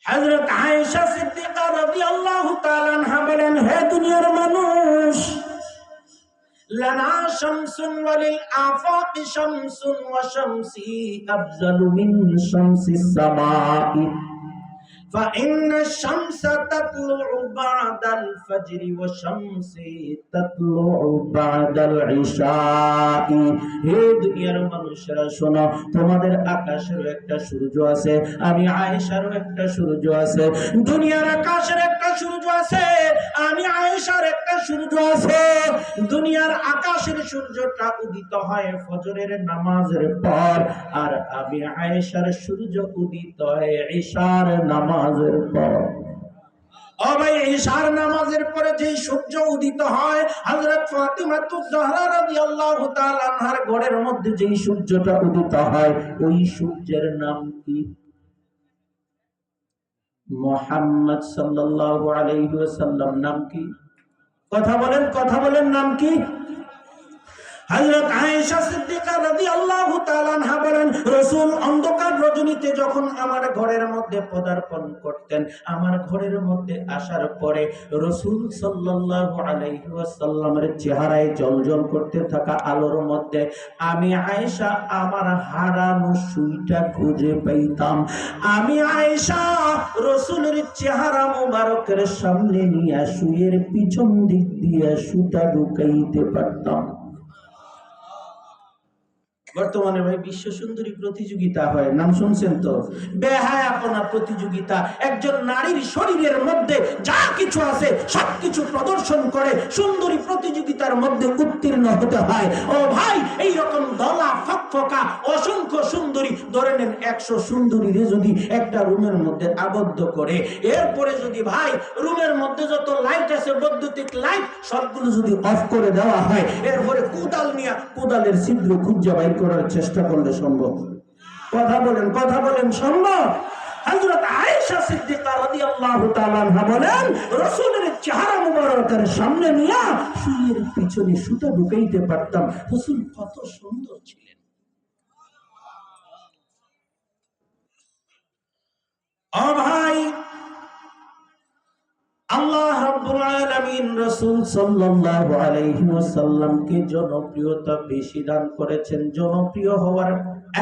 হযরত আয়েশা সিদ্দিকা রাদিয়াল্লাহু তাআলা আনহা বলেন, হে দুনিয়ার মানুষ, লানা শামসুন ওয়ালিল আফাকি শামসুন ওয়া শামসি আফজালু মিন শামসিস সামাই। فإن الشمس تطلع بعد الفجر والشمس تطلع بعد العشاء। হে দুনিয়ার মানুষেরা শোনো, তোমাদের আকাশের একটা সূর্য আছে, আমি আয়েশারও একটা সূর্য আছে। দুনিয়ার আকাশের একটা সূর্য আছে, আমি আয়েশার একটা সূর্য আছে। দুনিয়ার আকাশের সূর্যটা উদিত হয় ফজরের নামাজের পর, আর আমি আয়েশার সূর্য উদিত হয় ইশার নামাজের পর। ও ভাই, ইশার নামাজের পরে যে সূর্য উদিত হয়, হযরত ফাতিমা তুজ-জাহরা রাদিয়াল্লাহু তাআলা আনহার ঘরের মধ্যে যে সূর্যটা উদিত হয়, ওই সূর্যের নাম কি? মুহাম্মদ সাল্লাল্লাহু আলাইহি ওয়াসাল্লাম। নাম কি? কথা বলেন, কথা বলেন, নাম কি? হযরত আয়েশা সিদ্দিকা রাদিয়াল্লাহু তাআলা আনহা বলেন, রাসূল অন্ধকার রজনীতে যখন আমার ঘরের মধ্যে পদার্পণ করতেন, আমার ঘরের মধ্যে আসার পরে রাসূল সাল্লাল্লাহু আলাইহি ওয়াসাল্লামের চেহারায় জ্বলজ্বল করতে থাকা আলোর মধ্যে আমি আয়েশা আমার হারানো সুইটা খুঁজে পাইতাম। আমি আয়েশা রাসূলের চেহারা মোবারকের সামনে নিয়ে সুইয়ের পিছন দিক দিয়ে সুতা ঢুকাইতে পারতাম। বর্তমানে ভাই বিশ্ব সুন্দরী প্রতিযোগিতা হয়, নাম শুনছেন তো? বেহায়াপনা প্রতিযোগিতা। একজন নারীর শরীরের মধ্যে যা কিছু আছে সবকিছু প্রদর্শন করে সুন্দরী প্রতিযোগিতার মধ্যে উত্তীর্ণ হতে হয়। ও ভাই, এই রকম দলা ফকফকা অসংখ্য সুন্দরী, ধরে নেন 100 সুন্দরীরে যদি একটা রুমের মধ্যে আবদ্ধ করে, এরপরে যদি ভাই রুমের মধ্যে যত লাইট আছে বৈদ্যুতিক লাইট সবগুলো যদি অফ করে দেওয়া হয়, এরপরে কোদাল নিয়ে কোদালের ছিদ্র খুঁজে বাইর করার চেষ্টা করলে সম্ভব? কথা বলেন, কথা বলেন, সম্ভব? হযরত আয়েশা সিদ্দিকা রাদিয়াল্লাহু তাআলা আনহা বলেন, রাসূলের চেহারা মুবারকের সামনে নিয়ে সুইয়ের পিছনে সুতা ঢুকাইতে পারতাম। রাসূল কত সুন্দর ছিলেন। ও ভাই, আল্লাহ রাব্বুল আলামিন রাসূল সাল্লাল্লাহু আলাইহি ওয়াসাল্লামকে জনপ্রিয়তা বেশি দান করেছেন। জনপ্রিয় হওয়ার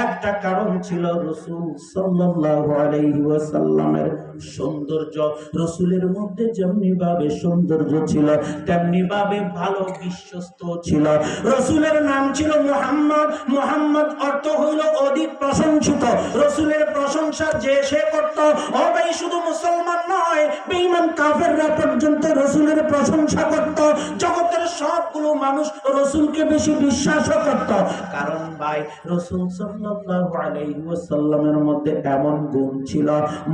একটা কারণ ছিল রাসূল সাল্লাল্লাহু আলাইহি ওয়াসাল্লামের সৌন্দর্য। রাসূলের মধ্যে যেমনি ভাবে সৌন্দর্য ছিল, তেমনি ভাবে ভালো বিশ্বস্ত ছিল। রাসূলের নাম ছিল মুহাম্মদ। মুহাম্মদ অর্থ হইল অধিক প্রশংসিত। রাসূলের প্রশংসা যে সে করত, ও ভাই শুধু মুসলমান নয়, বেঈমান কাফেররা পর্যন্ত রাসূলের প্রশংসা করত। জগতের সবগুলো মানুষ রাসূলকে বেশি বিশ্বাসও করত। কারণ ভাই রাসূল সাল্লাল্লাহু আলাইহি ওয়াসাল্লামের মধ্যে এমন গুণ ছিল,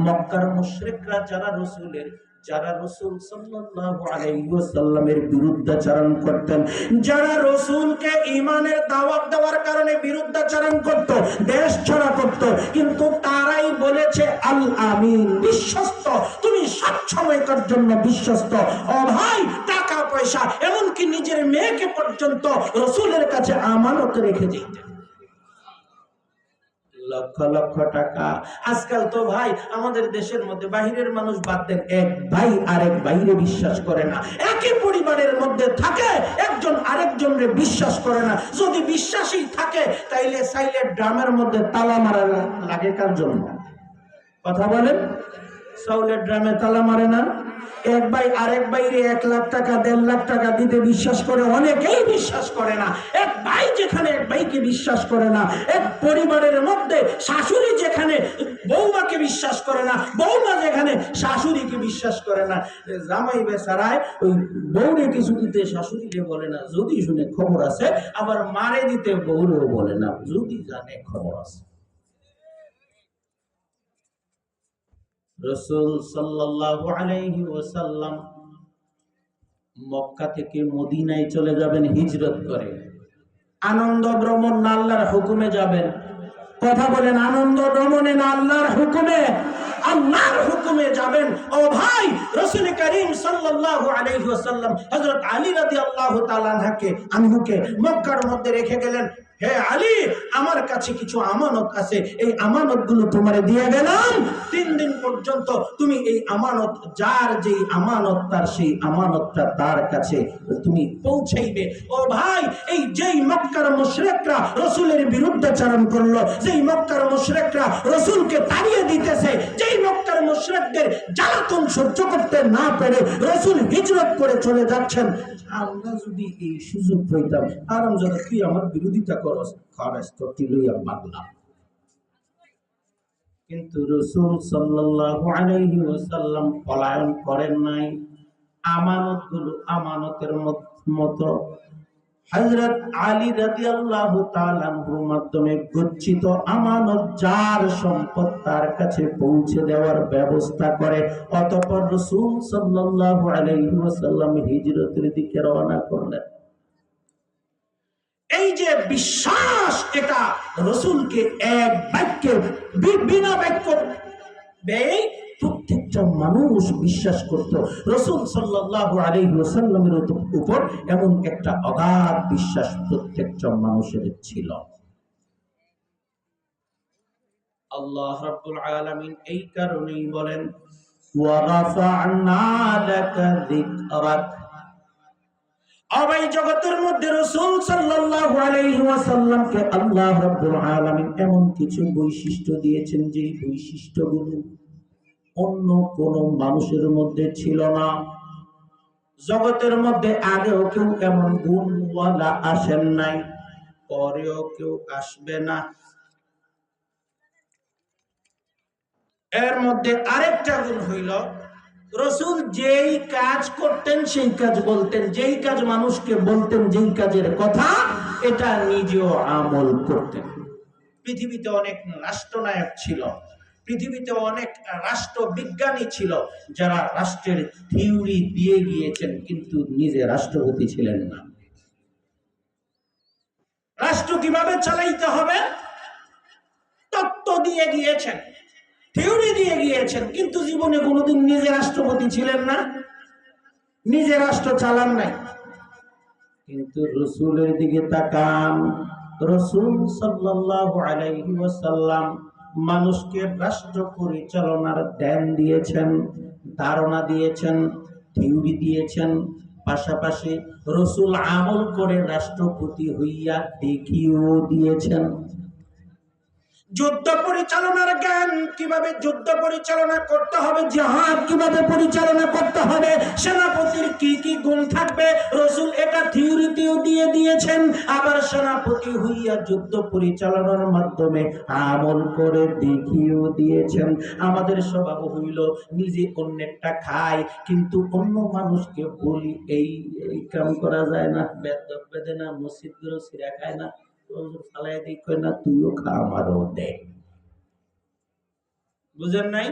মক্কার মুশরিকরা যারা রাসূল সাল্লাল্লাহু আলাইহি ওয়াসাল্লামের বিরুদ্ধাচরণ করতেন, যারা রাসূলকে ঈমানের দাওয়াত দেওয়ার কারণে বিরুদ্ধাচরণ করত, দেশ ছাড়া করত, কিন্তু তারাই বলেছে আল আমিন, বিশ্বস্ত, তুমি সব সময়কার জন্য বিশ্বস্ত। ও ভাই, টাকা পয়সা এমনকি নিজের মেয়েকে পর্যন্ত রাসূলের কাছে আমানত রেখে দিতেন। লক্ষ লক্ষ টাকা। আজকাল তো ভাই আমাদের দেশের মধ্যে বাহিরের মানুষ বাদ দেন, এক ভাই আরেক ভাইরে বিশ্বাস করে না। একই পরিবারের মধ্যে থাকে, একজন আরেকজনরে বিশ্বাস করে না। যদি বিশ্বাসই থাকে তাইলে সাইলের ড্রামের মধ্যে তালা মারা লাগে কার জন্য? কথা বলেন। চাউলের ড্রামে তালা মারে না? এক ভাই আরেক ভাইরে 1 লাখ টাকা 1.5 লাখ টাকা দিতে বিশ্বাস করে, অনেকেই বিশ্বাস করে না। এক ভাই যেখানে এক ভাইকে বিশ্বাস করে না, এক পরিবারের মধ্যে শাশুড়ি যেখানে বৌমাকে বিশ্বাস করে না, বৌমা যেখানে শাশুড়িকে বিশ্বাস করে না, জামাই বেচারায় ওই বউরে কিছু দিতে শাশুড়িকে বলে না, যদি শুনে খবর আছে, আবার মারে দিতে বউরেও বলে না, যদি জানে খবর আছে। রাসূল সাল্লাল্লাহু আলাইহি ওয়াসাল্লাম মক্কা থেকে মদিনায় চলে যাবেন হিজরত করে। আনন্দ ভ্রমণ না আল্লাহর হুকুমে যাবেন? কথা বলেন, আনন্দ ভ্রমণে না আল্লাহর হুকুমে? আল্লাহর হুকুমে যাবেন। ও ভাই, রাসূল করিম সাল্লাল্লাহু আলাইহি ওয়াসাল্লাম হযরত আলী রাদিয়াল্লাহু তাআলা আনহুকে মক্কার মধ্যে রেখে গেলেন।
হে আলী, আমার কাছে কিছু আমানত আছে, এই আমানত গুলো তোমারে দিয়ে গেলাম। 3 দিন পর্যন্ত তুমি এই আমানত, যার যেই আমানত তার সেই আমানতটা তার কাছে তুমি পৌঁছাইবে। ও ভাই, এই যেই মক্কার মুশরিকরা রাসূলের বিরুদ্ধাচরণ করলো, যেই মক্কার মুশরিকরা রাসূলকে তাড়িয়ে দিতেছে, যেই মক্কার মুশরিকদের জ্বালাতন সহ্য করতে না পেরে রাসূল হিজরত করে চলে যাচ্ছেন, আমরা যদি এই সুযোগ পাইতাম, আরাম যারা তুই আমার বিরোধিতা করস, খরচ তো লইয়া বাগলাম। কিন্তু রাসূল সাল্লাল্লাহু আলাইহি ওয়াসাল্লাম পলায়ন করেন নাই। আমানতগুলো আমানতের মতো হযরত আলী রাদিয়াল্লাহু তাআলা আনহুর মাধ্যমে গচ্ছিত আমানত যার সম্পদ তার কাছে পৌঁছে দেওয়ার ব্যবস্থা করে। অতঃপর রাসূল সাল্লাল্লাহু আলাইহি ওয়াসাল্লাম হিজরতের দিকে রওনা করলেন। এই যে বিশ্বাস, এটা রাসূলকে এক বাক্যে, বিনা বাক্য ব্যয় প্রত্যেকটা মানুষ বিশ্বাস করত। রাসূল সাল্লাল্লাহু আলাইহি ওয়াসাল্লামের উপর এমন একটা অগাধ বিশ্বাস প্রত্যেকটা মানুষের ছিল। আল্লাহ রাব্বুল আলামিন এই কারণেই বলেন, ওয়া রাফা'না লাকা যিকরাক। জগতের মধ্যে রাসূল সাল্লাল্লাহু আলাইহি ওয়াসাল্লামকে আল্লাহ রাব্বুল আলামিন এমন কিছু বৈশিষ্ট্য দিয়েছেন, যে বৈশিষ্ট্যগুলো অন্য কোন মানুষের মধ্যে ছিল না। জগতের মধ্যে আগেও কেউ এমন গুণওয়ালা আসেন নাই, পরেও কেউ আসবে না। এর মধ্যে আরেকটা গুণ হইল, রাসূল যেই কাজ করতেন সেই কাজ বলতেন, যেই কাজ মানুষকে বলতেন, যেই কাজের কথা, এটা নিজেও আমল করতেন। পৃথিবীতে অনেক রাষ্ট্রনায়ক ছিল, পৃথিবীতে অনেক রাষ্ট্রবিজ্ঞানী ছিল, যারা রাষ্ট্রের থিওরি দিয়ে গিয়েছেন কিন্তু নিজে রাষ্ট্রপতি ছিলেন না। রাষ্ট্র কিভাবে চালাইতে হবে তত্ত্ব দিয়ে গিয়েছেন, থিওরি দিয়ে গিয়েছেন, কিন্তু জীবনে কোনোদিন নিজে রাষ্ট্রপতি ছিলেন না, নিজে রাষ্ট্র চালান নাই। কিন্তু রাসূলের দিকে তাকান, রাসূল সাল্লাল্লাহু আলাইহি ওয়াসাল্লাম মানুষকে রাষ্ট্র পরিচালনার জ্ঞান দিয়েছেন, ধারণা দিয়েছেন, থিওরি দিয়েছেন। পাশাপাশি রাসূল আমল করে রাষ্ট্রপতি হইয়া দেখিয়েও দিয়েছেন। যুদ্ধ পরিচালনার জ্ঞান, কিভাবে যুদ্ধ পরিচালনা করতে হবে, জিহাদ কিভাবে পরিচালনা করতে হবে, সেনাপতির কি কি গুণ থাকবে, রাসূল এটা থিওরিতেও দিয়ে দিয়েছেন। আবার সেনাপতি হইয়া যুদ্ধ পরিচালনার মাধ্যমে আমল করে দেখিয়েও দিয়েছেন। আমাদের স্বভাব হইল নিজে অন্যেরটা খাই, কিন্তু অন্য মানুষকে বলি এই কাম করা যায় না, বেদব বেদে না, মসজিদ গুলো ছিঁড়া খায় না, ফালাই দিই, কই না তুইও খা আমারও দে। বুঝেন নাই?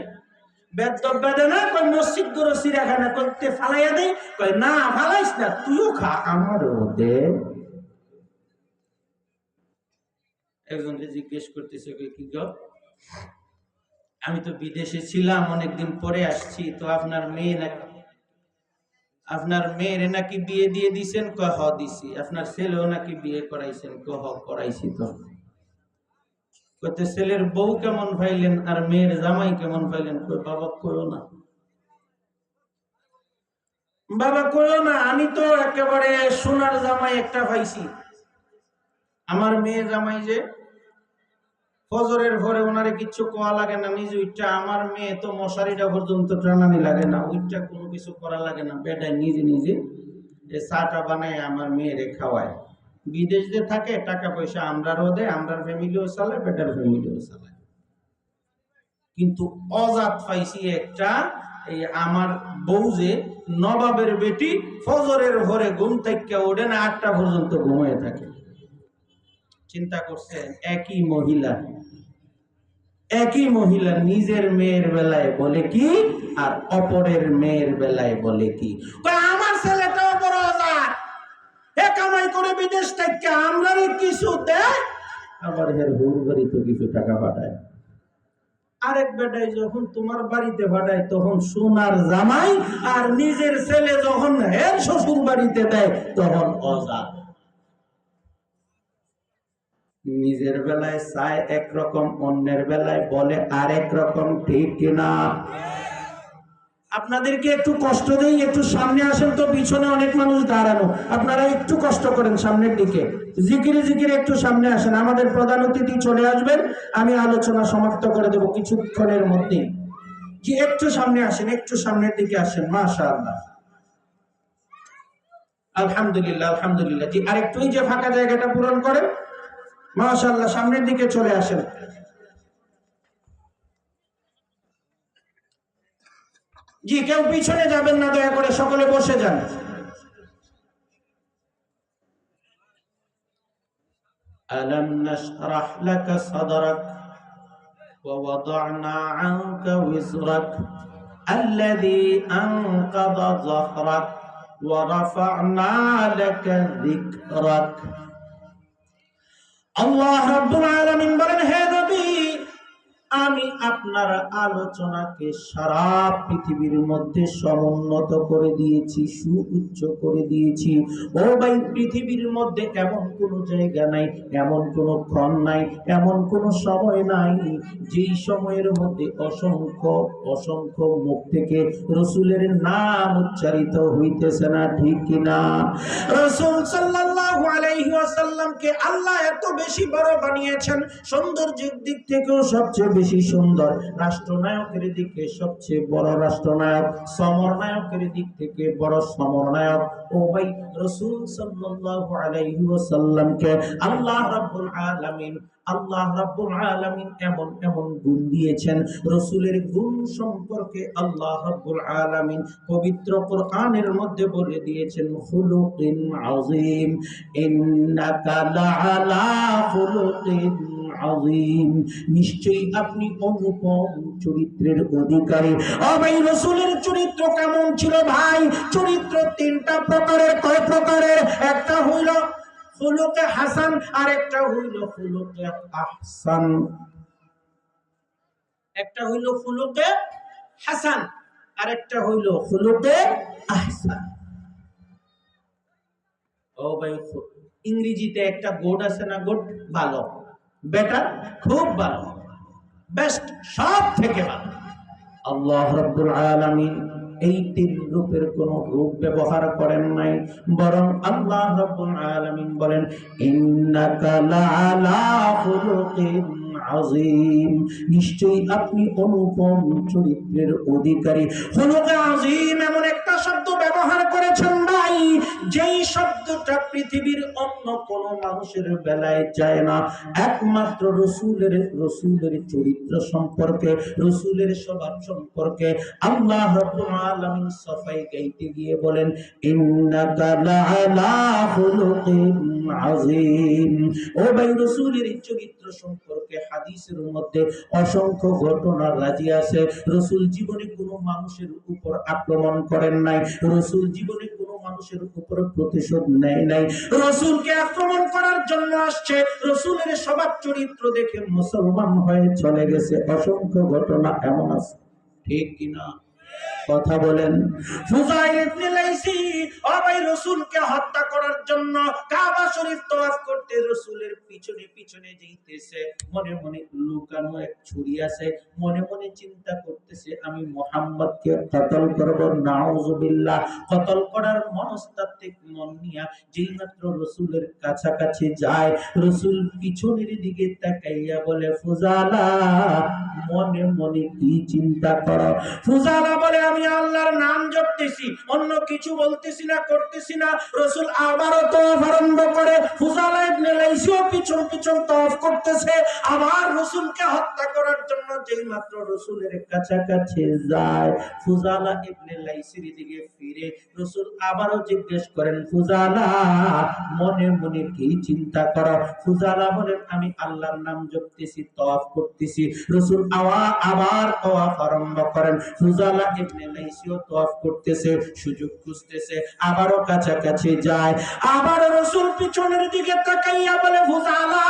বেদব বেদে না, কই মসজিদ গুলো ছিঁড়া খায় না, করতে ফালাইয়া দেই, কই না ফালাইস না, তুইও খা আমারও দে। একজনকে জিজ্ঞেস করতেছে, কি গো, আমি তো বিদেশে ছিলাম, অনেকদিন পরে আসছি, তো আপনার মেয়ের নাকি বিয়ে দিয়ে দিছেন? কহ দিছি। আপনার ছেলেও নাকি বিয়ে করাইছেন? কহ করাইছি। তো কইতে ছেলের বউ কেমন পাইলেন আর মেয়ের জামাই কেমন পাইলেন? কই বাবা কইও না, বাবা কইও না, আমি তো একেবারে সোনার জামাই একটা পাইছি। আমার মেয়ে জামাই যে ফজরের পরে ওনারে কিচ্ছু কোয়া লাগে না, নিজ উইটা, আমার মেয়ে তো মশারিটা পর্যন্ত টানানি লাগে না, উইটা কোনো কিছু করা লাগে না, বেটায় নিজে নিজে চাটা বানায় আমার মেয়েরে খাওয়ায়। বিদেশ যে থাকে, টাকা পয়সা আমরারও দেয়, আমরার ফ্যামিলিও চালায়, বেটার ফ্যামিলিও চালায়। কিন্তু অজাত পাইছি একটা, এই আমার বউ যে নবাবের বেটি, ফজরের ভোরে ঘুম থেকে ওঠে না, 8টা পর্যন্ত ঘুমিয়ে থাকে। চিন্তা করছেন, একই মহিলা নিজের মেয়ের বেলায় বলে কি আর অপরের মেয়ের বেলায় বলে কি? আমার ছেলেটাও বড় অজাত, এ কামাই করে বিদেশ থেকে আমরা কিছু দেয়, আবার এর হুর বাড়িতে কিছু টাকা পাঠায়। আরেক বেটাই যখন তোমার বাড়িতে পাঠায় তখন সোনার জামাই, আর নিজের ছেলে যখন এর শ্বশুর বাড়িতে দেয় তখন অজাত।
নিজের বেলায় চায় একরকম, অন্যের বেলায় বলে আরেক রকম, ঠিক কিনা?
আপনাদেরকে একটু কষ্ট দেই, একটু সামনে আসেন তো, পিছনে অনেক মানুষ দাঁড়ানো, আপনারা একটু কষ্ট করেন সামনের দিকে, জিকিরে জিকিরে একটু সামনে আসেন। আমাদের প্রধান অতিথি চলে আসবেন, আমি আলোচনা সমাপ্ত করে দেব কিছুক্ষণের মধ্যেই। জি একটু সামনে আসেন, একটু সামনের দিকে আসেন। মাশাআল্লাহ, আলহামদুলিল্লাহ, আলহামদুলিল্লাহ। জি আরেকটু এই যে ফাঁকা জায়গাটা পূরণ করেন। মাশাআল্লাহ, সামনের দিকে চলে আসেন। জি কেউ পিছনে যাবেন না, দয়া করে সকলে বসে যান।
ألم نشرح لك صدرك ووضعنا عنك وزرك الذي أنقض ظهرك ورفعنا لك ذكرك।
আল্লাহ রাব্বুল আলামিন বলেন, হে নবী, আমি আপনার আলোচনাকে সারা পৃথিবীর মধ্যে সমুন্নত করে দিয়েছি, সুউচ্চ করে দিয়েছি। ও ভাই, পৃথিবীর মধ্যে এমন কোন জায়গা নাই, এমন কোন ক্ষণ নাই, এমন কোন সময় নাই যেই সময়ের মধ্যে অসংখ্য অসংখ্য মুখ থেকে রসুলের নাম উচ্চারিত হইতেছে না, ঠিক কিনা? রাসূল সাল্লাল্লাহু আলাইহি ওয়াসাল্লামকে আল্লাহ এত বেশি বড় বানিয়েছেন, সৌন্দর্যের দিক থেকেও সবচেয়ে বেশি সুন্দর, রাষ্ট্রনায়কের দিকে সবচেয়ে বড় রাষ্ট্রনায়ক, সমরনায়কের দিক থেকে বড় সমরনায়ক। ও ভাই, রাসূল সাল্লাল্লাহু আলাইহি ওয়াসাল্লামকে আল্লাহ রাব্বুল আলামিন এমন এমন গুণ দিয়েছেন। রাসূলের গুণ সম্পর্কে আল্লাহ রাব্বুল আলামিন পবিত্র কোরআনের মধ্যে বলে দিয়েছেন, খুলুকিন আযীম, ইন্নাকা লাআলা খুলুকিন আযীম, নিশ্চয়ই আপনি অনুপম চরিত্রের অধিকারী। ও ভাই, রাসূলের চরিত্র কেমন ছিল ভাই? চরিত্র তিনটা প্রকারের। কয় প্রকারের? একটা হইল খুলুকে হাসান, আর একটা হইল খুলুকে আহসান। একটা হইল খুলুকে হাসান, আর একটা হইল খুলুকে আহসান। ও ভাই, ইংরেজিতে একটা গোড আছে না, গোড ভালো, বেটার, খুব ভালো, বেস্ট, সব থেকে ভালো। আল্লাহ রাব্বুল আলামিন এই তিন রূপের কোন রূপ ব্যবহার করেন নাই, বরং আল্লাহ রাব্বুল আলামিন বলেন, ইন্নাকা লাআলা খুলুকিন আযীম, নিশ্চয়ই আপনি অনুপম চরিত্রের অধিকারী। খুলুকে আযীম এমন একটা শব্দ ব্যবহার করেছেন ভাই, যেই শব্দটা পৃথিবীর অন্য কোন মানুষের বেলায় যায় না। একমাত্র রসুলের চরিত্র সম্পর্কে, রসুলের স্বভাব সম্পর্কে আল্লাহ রাব্বুল আলামিন সাফাই গাইতে গিয়ে বলেন, ইন্নাকা লাআলা খুলুকিন আযীম। ও ভাই, রসুলের চরিত্র সম্পর্কে হাদিসের মধ্যে অসংখ্য ঘটনা রাজি আছে। রসুল জীবনে কোনো মানুষের উপর আক্রমণ করেন নাই, রসুল জীবনে কোনো মানুষের উপর প্রতিশোধ নেয় নাই। রসুলকে আক্রমণ করার জন্য আসছে, রসুলের স্বভাব চরিত্র দেখে মুসলমান হয়ে চলে গেছে। অসংখ্য ঘটনা এমন আছে, ঠিক কিনা? কথা বলেন। ফুজাইল ইবনে লাইসি ও ভাই, রাসূলকে হত্যা করার জন্য কাবা শরীফ তওয়াফ করতে রাসূলের পিছনে পিছনে যাইতেছে, মনে মনে লুকানো এক ছুরি আছে, মনে মনে চিন্তা করতেছে আমি মুহাম্মদকে কতল করব। নাউজুবিল্লাহ। কতল করার মনস্তাত্ত্বিক মন নিয়া যেই মাত্র রাসূলের কাছাকাছি যায়, রাসূল পিছনের দিকে তাকাইয়া বলে, ফুজালা, মনে মনে কি চিন্তা করো? ফুজালা বলে, আমি আল্লাহর নাম জপতেছি, অন্য কিছু বলতেছি না, করতেছি না। রাসূল আবারও তওয়াফ আরম্ভ করে, ফুজালা ইবনে লাইসিও পিছন পিছন তওয়াফ করতেছে। আবার রাসূলকে হত্যা করার জন্য যেই মাত্র রাসূলের কাছাকাছি যায়, ফুজালা ইবনে লাইসির দিকে ফিরে রাসূল আবারও জিজ্ঞেস করেন, ফুজালা, মনে মনে কি চিন্তা করো? ফুজালা বলেন, আমি আল্লাহর নাম জপতেছি, তওয়াফ করতেছি। রাসূল আবার তওয়াফ আরম্ভ করেন। ফুজালা ইবনে লাইসিও তওয়াফ করতেছে, সুযোগ খুঁজতেছে, আবারও কাছাকাছি যায়। আবার রাসূল পিছনের দিকে তাকাইয়া বলে, ফুজালা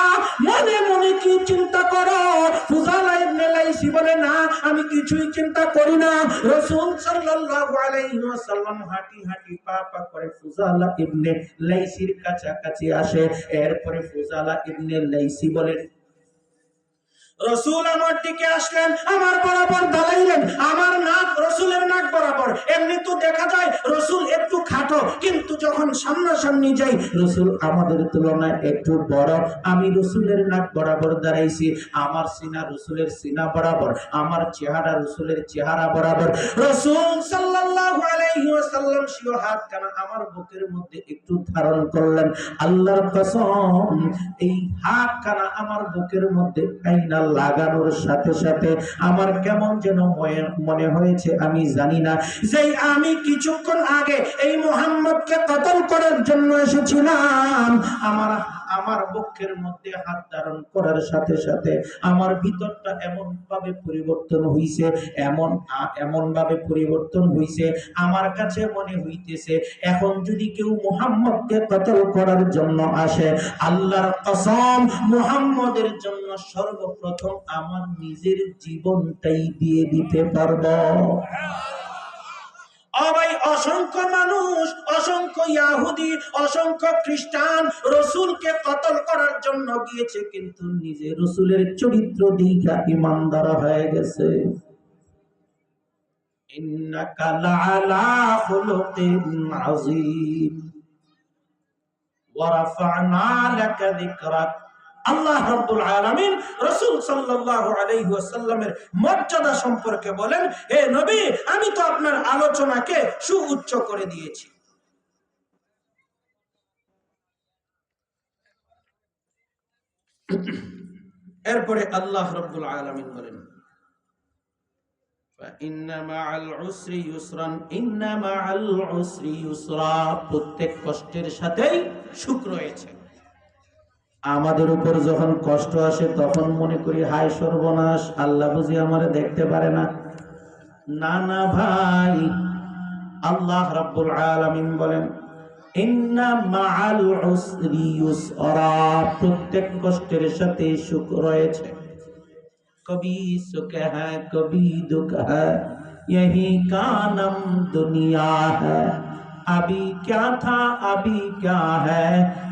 মনে মনে কি চিন্তা করো? ফুজালা ইবনে লাইসি বলে, না আমি কিছুই চিন্তা করি না। রাসূল সাল্লাল্লাহু আলাইহি ওয়াসাল্লাম হাঁটি হাঁটি পা পা করে ফুজালা ইবনে লাইসির কাছাকাছি আসে। এরপরে ফুজালা ইবনে লাইসি বলেন, রাসূল আমার দিকে আসলেন, আমার বরাবর দাঁড়াইলেন, আমার নাক রাসূলের নাক বরাবর। এমনি তো দেখা যায় রাসূল একটু খাটো, কিন্তু যখন সামনাসামনি যাই রাসূল আমাদের তুলনায় একটু বড়। আমি রাসূলের নাক বরাবর দাঁড়াইছি, আমার সিনা রাসূলের সিনা বরাবর, আমার চেহারা রাসূলের চেহারা বরাবর। রাসূল সাল্লাল্লাহু আলাইহি ওয়াসাল্লাম সিও হাত কানা আমার বুকের মধ্যে একটু ধারণ করলেন। আল্লাহর কসম, এই হাত কানা আমার বুকের মধ্যে আইনা লাগানোর সাথে সাথে আমার কেমন যেন মনে হয়েছে, আমি জানি না, যে আমি কিছুক্ষণ আগে এই মুহাম্মদকে কতল করার জন্য এসেছিলাম। আমার বুকের মধ্যে হাত ধারণ করার সাথে সাথে আমার ভিতরটা এমন ভাবে পরিবর্তন হইছে, এমন ভাবে পরিবর্তন হইছে, আমার কাছে মনে হইতেছে এখন যদি কেউ মুহাম্মদকে কতল করার জন্য আসে, আল্লাহর কসম মুহাম্মদের জন্য সর্বপ্রথম আমার নিজের জীবনটাই দিয়ে দিতে পারবো। অসংখ্য মানুষ, অসংখ্য ইহুদি, অসংখ্য খ্রিস্টান রাসূলকে কতল করার জন্য গিয়েছে, কিন্তু নিজে রাসূলের চরিত্র দেখা ঈমানদার হয়ে গেছে। ইন্নাকা লাআলা খুলুকিন আযীম ওয়া রাফা'না লাকা যিকরাক। আল্লাহ রাব্বুল আলামিন রাসূল সাল্লাল্লাহু আলাইহি ওয়াসাল্লামের মর্যাদা সম্পর্কে বলেন, হে নবী, আমি তো আপনার আলোচনাকে সুউচ্চ করে দিয়েছি। এরপরে আল্লাহ রাব্বুল আলামিন বলেন, ইন্না মাআল উসরি ইউসরান, ইন্না মাআল উসরি ইউসরা, প্রত্যেক কষ্টের সাথেই সুখ রয়েছে। আমাদের উপর যখন কষ্ট আসে তখন মনে করি হায় সর্বনাশ, আল্লাহ বুঝি আমারে দেখতে পারে না। না না ভাই, আল্লাহ রাব্বুল আলামিন বলেন, ইন্না মাআল উসরি ইউসরা, প্রত্যেক কষ্টের সাথে সুখ রয়েছে। কবি সুখ হ্যায় কবি দুঃখ হ্যায়, यही का नाम दुनिया है, अभी क्या था अभी क्या है,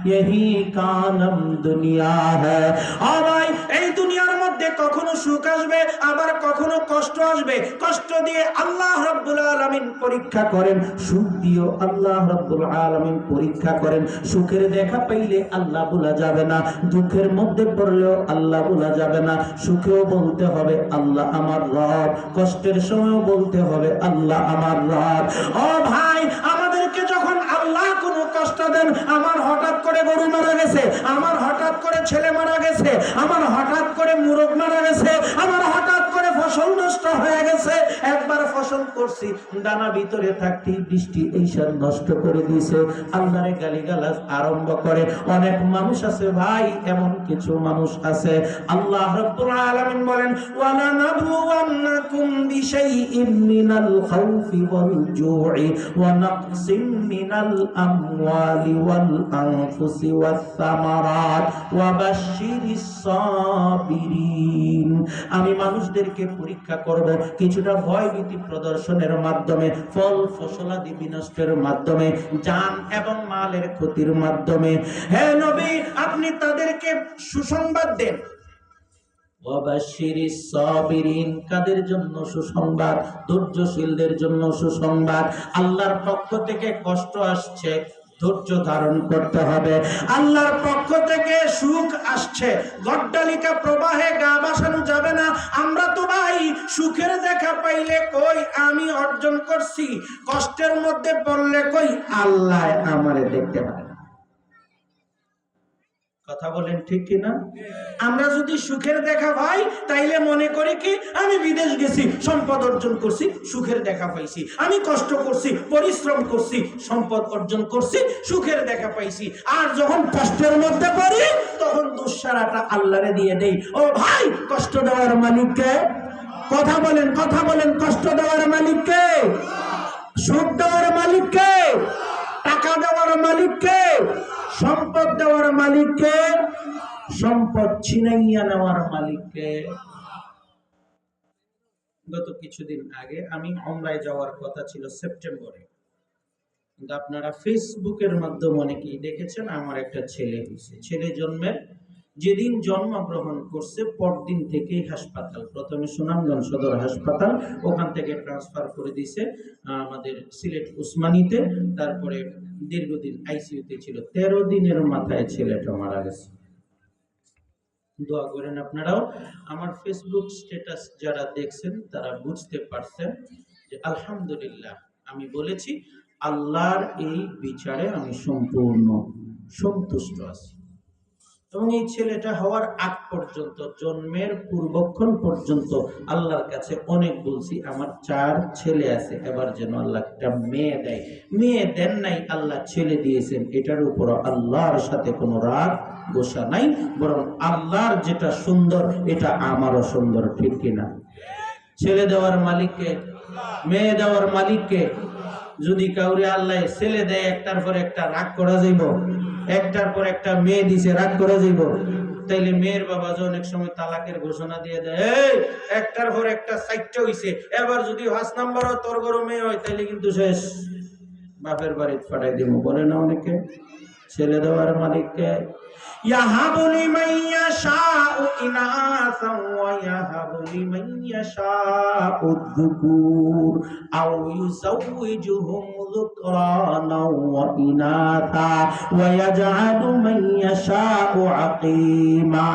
यही का नाम दुनिया है। और भाई এই দুনিয়ার মধ্যে কখনো সুখ আসবে, আবার কখনো কষ্ট আসবে। কষ্ট দিয়ে আল্লাহ রাব্বুল আলামিন পরীক্ষা করেন, সুখ দিয়েও আল্লাহ রাব্বুল আলামিন পরীক্ষা করেন। সুখের দেখা পাইলে আল্লাহ ভোলা যাবে না, দুঃখের মধ্যে পড়লেও আল্লাহ ভোলা যাবে না। সুখেও বলতে হবে আল্লাহ আমার রব, কষ্টের সময়ও বলতে হবে আল্লাহ আমার রব। ও ভাই, আমাদেরকে যখন আল্লাহ কোনো কষ্ট দেন, আমার হঠাৎ করে গরু মারা গেছে, আমার হঠাৎ করে ছেলে মারা গেছে, আমার হঠাৎ করে মুরগ মারা গেছে, আমার হঠাৎ করে ফসল নষ্ট হয়ে গেছে, একবার ফসল করছি দানা ভিতরে থাকতেই বৃষ্টি এইসব নষ্ট করে দিয়েছে, আল্লাহরে গালিগালাজ আরম্ভ করে। অনেক মানুষ আছে ভাই, এমন কিছু মানুষ আছে, আল্লাহ রাব্বুল আলামিন বলেন, ওয়ালা নাবলুওয়ান্নাকুম বিশাইইম মিনাল খাউফি ওয়াল জু'i ওয়া নাকসিম মিনাল আমওয়ালি ওয়াল আনফুসি ওয়াস সামারাত ওয়া বাশশিরিস সাবিরিন। আমি মানুষদেরকে পরীক্ষা করব কিছুটা ভয়ভীতি প্রদর্শনের মাধ্যমে, ফল ফসলাদি বিনষ্টের মাধ্যমে, জান এবং মালের ক্ষতির মাধ্যমে। হে নবী, আপনি তাদেরকে সুসংবাদ দেন। ওয়াবাশশিরিস সাবিরিন, কাদের জন্য সুসংবাদ? ধৈর্যশীলদের জন্য সুসংবাদ। আল্লাহর পক্ষ থেকে কষ্ট আসছে, ধৈর্য ধারণ করতে হবে। আল্লাহর পক্ষ থেকে সুখ আসছে, গড্ডালিকা প্রবাহে গা ভাসানো যাবে না। আমরা তো ভাই সুখের দেখা পাইলে কই আমি অর্জন করছি, কষ্টের মধ্যে পড়লে কই আল্লাহ আমারে দেখতে পারে। কথা বলেন ঠিক কিনা? আমরা যদি সুখের দেখা পাই তাইলে মনে করি কি আমি বিদেশ গেছি, সম্পদ অর্জন করছি, সুখের দেখা পাইছি। আমি কষ্ট করছি, পরিশ্রম করছি, সম্পদ অর্জন করছি, সুখের দেখা পাইছি। আর যখন কষ্টের মধ্যে পড়ি তখন দুঃসারাটা আল্লাহরে দিয়ে দেই। ও ভাই, কষ্ট দেওয়ার মালিক কে? কথা বলেন, কথা বলেন, কষ্ট দেওয়ার মালিক কে? সুখ দেওয়ার মালিক কে? টাকা দেওয়ার মালিক কে? সম্পদ দেওয়ার মালিক কে? সম্পদ ছিনাইয়া নেওয়ার মালিককে। গত কিছুদিন আগে আমি উমরায় যাওয়ার কথা ছিল সেপ্টেম্বরে, কিন্তু আপনারা ফেসবুকের মাধ্যমে অনেকেই দেখেছেন আমার একটা ছেলে হয়েছে। ছেলে জন্মের যেদিন জন্মগ্রহণ করছে পরদিন থেকেই হাসপাতাল, প্রথমে সুনামগঞ্জ সদর হাসপাতাল, ওখান থেকে ট্রান্সফার করে দিয়েছে আমাদের সিলেট উসমানীতে, তারপরে দীর্ঘদিন আইসিইউতে ছিল। 13 দিনের মাথায় ছেলেটা মারা গেছে। দোয়া করেন আপনারাও। আমার ফেসবুক স্ট্যাটাস যারা দেখছেন তারা বুঝতে পারছেন যে আলহামদুলিল্লাহ, আমি বলেছি আল্লাহর এই বিচারে আমি সম্পূর্ণ সন্তুষ্ট আছি। এবং এই ছেলেটা হওয়ার আগ পর্যন্ত, জন্মের পূর্বক্ষণ পর্যন্ত আল্লাহর কাছে অনেক বলছি আমার 4 ছেলে আছে, এবার যেন আল্লাহ একটা মেয়ে দেয়। মেয়ে দেন নাই, আল্লাহ ছেলে দিয়েছেন, এটার উপর আল্লাহর সাথে কোনো রাগ গোসা নাই, বরং আল্লাহর যেটা সুন্দর এটা আমারও সুন্দর, ঠিক কিনা? ছেলে দেওয়ার মালিককে, মেয়ে দেওয়ার মালিককে। যদি কাউরে আল্লাহ ছেলে দেয় একটার পর একটা, রাগ করা যাইব? একটার পর একটা মেয়ে দিছে, রাগ করা যাইব? তাইলে মেয়ের বাবা যে অনেক সময় তালাকের ঘোষণা দিয়ে দেয়, এই একটার পর একটা 4টা হইছে, এবার যদি 5 নাম্বার হয় তোর ঘরে মেয়ে হয় তাইলে কিন্তু শেষ, বাপের বাড়িতে পাঠাই দিব, বলে না অনেকে। ছেলে দেওয়ার মালিককে। ইয়াহাবু লিমান ইয়াশাউ ইনাসা ওয়া ইয়াহাবু লিমান ইয়াশাউ যুকুর আও ইউযাওয়িজুহুম যুকরানা ওয়া ইনাসা ওয়া ইয়াজআলু মান ইয়াশাউ আকীমা।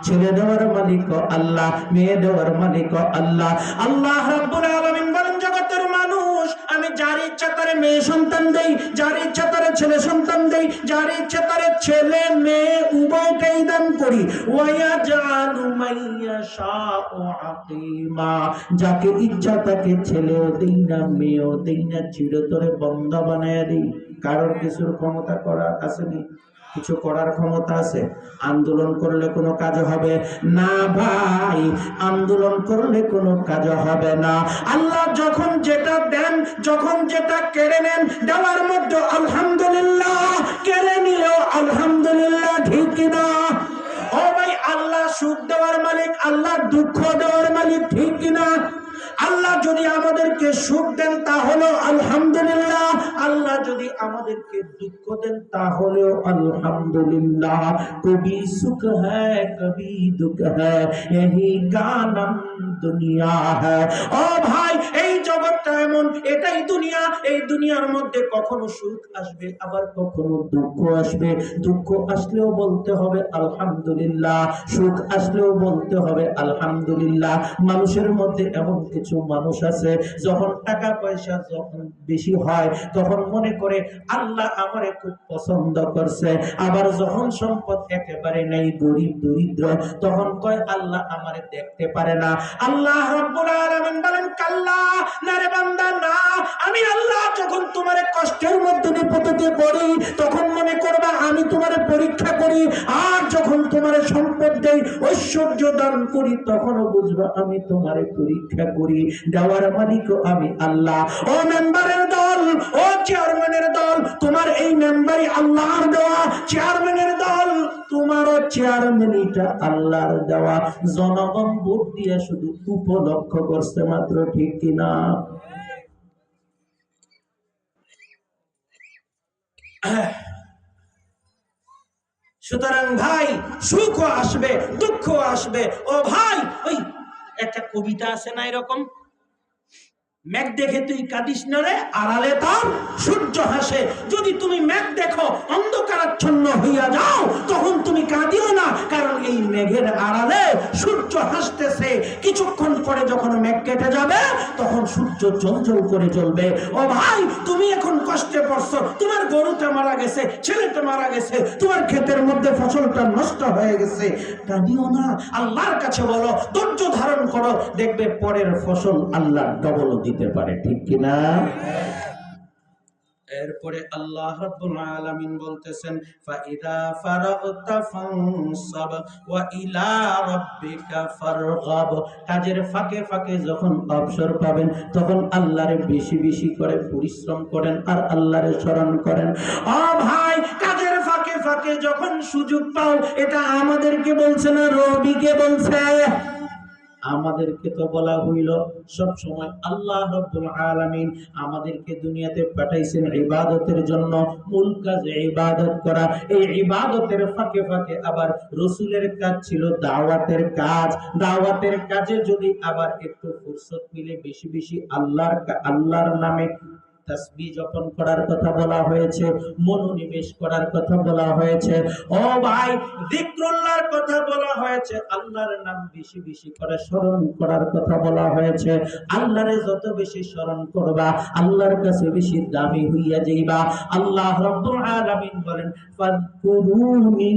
ছেলে দেওয়ার মালিক আল্লাহ, মেয়ে দেওয়ার মালিক আল্লাহ। আল্লাহ রাব্বুল আলামিন বলেন, জগতের মানুষ আমি যার ইচ্ছা তারে মেয়ে সন্তান দেই, যার ইচ্ছা তারে ছেলে সন্তান দেই, যার ইচ্ছা তারে ছেলে মেয়ে উভয়টাই দান করি। ওয়ায়াজালু মাইয়াশাউ আকীমা, যাকে ইচ্ছা তাকে ছেলেও দেই না মেয়েও দেই না, চিরতরে বান্দা বানায়া দেই। কারোর কিছুর ক্ষমতা করা আসেনি, কিছু করার ক্ষমতা আছে? আন্দোলন করলে কোনো কাজ হবে না ভাই, আন্দোলন করলে কোনো কাজ হবে না। আল্লাহ যখন যেটা দেন, যখন যেটা কেড়ে নেন, দেওয়ার মধ্যে আলহামদুলিল্লাহ, কেড়ে নিলেও আলহামদুলিল্লাহ, ঠিক কিনা? ও ভাই, আল্লাহ সুখ দেওয়ার মালিক, আল্লাহ দুঃখ দেওয়ার মালিক, ঠিক কিনা? আল্লাহ যদি আমাদেরকে সুখ দেন তাহলেও আলহামদুলিল্লাহ, আল্লাহ যদি আমাদেরকে দুঃখ দেন তাহলেও আলহামদুলিল্লাহ। কবি সুখ হ্যায় কবি দুঃখ হ্যায়, यही গানম দুনিয়া হ্যায়। ও ভাই, এই জগৎটা এমন, এটাই দুনিয়া। এই দুনিয়ার মধ্যে কখনো সুখ আসবে, আবার কখনো দুঃখ আসবে। দুঃখ আসলেও বলতে হবে আলহামদুলিল্লাহ, সুখ আসলেও বলতে হবে আলহামদুলিল্লাহ। মানুষের মধ্যে এমন কিছু মানুষ আছে, যখন টাকা পয়সা যখন বেশি হয় তখন মনে করে আল্লাহ আমারে খুব পছন্দ করছে, আবার যখন সম্পদ একেবারে নেই, গরিব দরিদ্র, তখন কয় আল্লাহ আমারে দেখতে পারে না। আল্লাহ রাব্বুল আলামিন বলেন, কাল্লা, না রে বান্দা না, আমি আল্লাহ যখন তোমারে কষ্টের মধ্যে বিপদে পড়ি তখন মনে করবা আমি তোমারে পরীক্ষা করি, আর যখন তোমারে সম্পদ দেই, ঐশ্বর্য দান করি, তখনও বুঝবা আমি তোমারে পরীক্ষা করি। দেওয়ার মালিকও আমি আল্লাহ। ও মেম্বারের দল, ও চেয়ারম্যানের দল, তোমার এই মেম্বারই আল্লাহর দেওয়া। চেয়ারম্যানের দল, তোমারও চেয়ারম্যানিটা আল্লাহর দেওয়া। জনগণ ভোট দিয়ে শুধু উপলক্ষ করছে মাত্র, ঠিক কিনা? সুতরাং ভাই, সুখও আসবে, দুঃখও আসবে। ও ভাই, ওই একটা কবিতা আছে না এরকম, মেঘ দেখে তুই কাঁদিস না রে, আড়ালে তার সূর্য হাসে। যদি তুমি মেঘ দেখো অন্ধকারাচ্ছন্ন হইয়া যাও, তখন তুমি কাঁদিও না, কারণ এই মেঘের আড়ালে সূর্য হাসতেছে। কিছুক্ষণ পরে যখন মেঘ কেটে যাবে তখন সূর্য জ্বলজ্বল করে জ্বলবে। ও ভাই, তুমি এখন কষ্টে পড়ছো, তোমার গরুটা মারা গেছে, ছেলেটা মারা গেছে, তোমার ক্ষেতের মধ্যে ফসলটা নষ্ট হয়ে গেছে, কাঁদিও না, আল্লাহর কাছে বলো, ধৈর্য ধারণ করো, দেখবে পরের ফসল আল্লাহ ডবল দিতে পারে, ঠিক কিনা? এরপরে আল্লাহ রাব্বুল আলামিন বলতেছেন, ফাইদা ফারাগতা ফানসাব ওয়া ইলা রাব্বিকা ফারগাব। কাজের ফাঁকে ফাঁকে যখন অবসর পাবেন তখন আল্লাহরে বেশি বেশি করে পরিশ্রম করেন আর আল্লাহরে স্মরণ করেন। ও ভাই, কাজের ফাঁকে ফাঁকে যখন সুযোগ পাও, এটা আমাদেরকে বলছে না, রবিকে বলছে? আমাদেরকে তো বলা হইল সব সময় আল্লাহ রাব্বুল আলামিন আমাদেরকে দুনিয়াতে পাঠাইছেন ইবাদতের জন্য, মূল কাজ ইবাদত করা। এই ইবাদতের ফাঁকে ফাঁকে আবার রাসূলের কাজ ছিল দাওয়াতের কাজ। দাওয়াতের কাজে যদি আবার একটু ফুরসত মিলে বেশি বেশি আল্লাহর নামে তাসবিহ জপন করার কথা বলা হয়েছে, মনোনিবেশ করার কথা বলা হয়েছে। ও ভাই, যিকরুল্লাহর কথা বলা হয়েছে, আল্লাহর নাম বেশি বেশি করে স্মরণ করার কথা বলা হয়েছে। আল্লাহরে যত বেশি স্মরণ করবা, আল্লাহর কাছে বেশি দামি হইয়া যাইবা। আল্লাহ রাব্বুল আলামিন বলেন, ফাযকুরুনি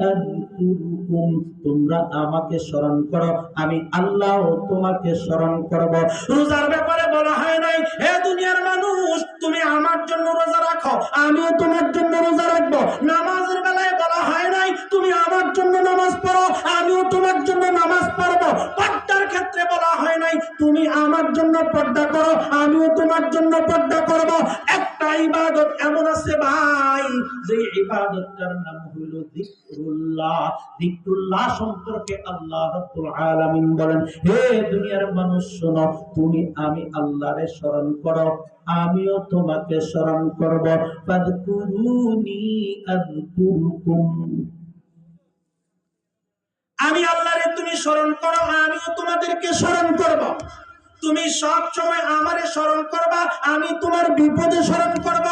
আযকুরুকুম, তোমরা আমাকে স্মরণ করো, আমি আল্লাহ তোমাকে স্মরণ করব। রোজার ব্যাপারে বলা হয় নাই, হে দুনিয়ার মানুষ, তুমি আমার জন্য রোজা রাখো, আমিও তোমার জন্য রোজা রাখবো। নামাজের বেলায় বলা হয় নাই, তুমি আমার জন্য নামাজ পড়ো, আমিও তোমার জন্য নামাজ পড়বো। পর্দার ক্ষেত্রে বলা হয় নাই, তুমি আমার জন্য পর্দা করো, আমিও তোমার জন্য পর্দা করব। একটা ইবাদত এমন আছে ভাই, যে ইবাদতটার নাম হলো যিকরুল্লাহ। যিকরুল্লাহ সম্পর্কে আল্লাহ রাব্বুল আলামিন বলেন, হে দুনিয়ার মানুষ শোনো, তুমি আমি আল্লাহরে স্মরণ করো, আমিও তোমাকে স্মরণ করব। ফাযকুরুনি আযকুরুকুম, আমি আল্লাহরে তুমি স্মরণ করো, আমিও তোমাদেরকে স্মরণ করব। তুমি সব সময় আমারে স্মরণ করবা, আমি তোমার বিপদে স্মরণ করব।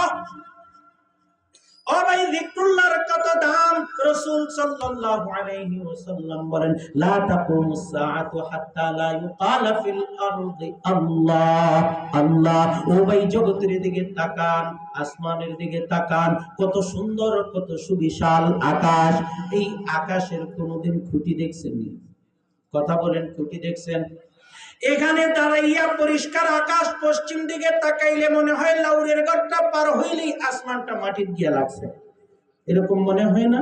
ও ভাই, যিকরুল্লাহর কত দাম! রাসূল সাল্লাল্লাহু আলাইহি ওয়াসাল্লাম বলেন, লা তাকুমুস সাআতু হাত্তা লা ইউকালা ফিল আরদি আল্লাহ আল্লাহ। ও ভাই, জগতের দিকে তাকান, আসমানের দিকে তাকান, কত সুন্দর, কত সুবিশাল আকাশ। এই আকাশের কোনোদিন খুঁটি দেখছেন? কথা বলেন, খুঁটি দেখছেন? এখানে দাঁড়াইয়া পরিষ্কার আকাশ, পশ্চিম দিকে তাকাইলে মনে হয় লাউরের গড়টা পার হইলেই আসমানটা মাটির গিয়া লাগছে, এরকম মনে হয় না?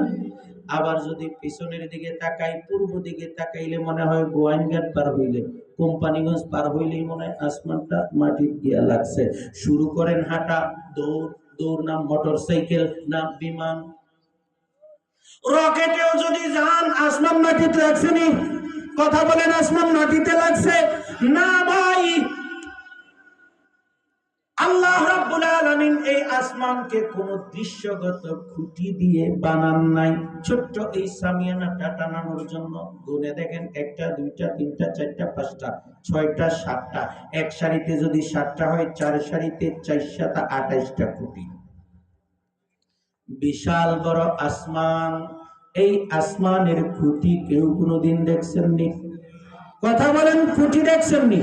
আবার যদি পিছনের দিকে তাকাই, পূর্ব দিকে তাকাইলে মনে হয় গোয়াইনঘাট পার হইলে, কোম্পানিগঞ্জ পার হইলেই মনে হয় আসমানটা মাটির গিয়া লাগছে। শুরু করেন হাঁটা, দৌড়, দৌড় না মোটর সাইকেল না বিমান, রকেটেও যদি যান, আসমান মাটিতে লাগছে নি? কথা বলেন, আসমান মাটিতে লাগছে না ভাই। আল্লাহ রাব্বুল আলামিন এই আসমানকে কোন দৃশ্যগত খুঁটি দিয়ে বানান নাই। ছোট্ট এই সামিয়ানাটা টানানোর জন্য গুনে দেখেন, 1টা 2টা 3টা 4টা 5টা 6টা 7টা, এক সারিতে যদি 7টা হয়, 4 সারিতে 4 7 28টা খুঁটি। বিশাল বড় আসমান, এই আসমানের খুঁটি কেউ কোনোদিন দেখছেননি? কথা বলেন, খুঁটি দেখছেননি?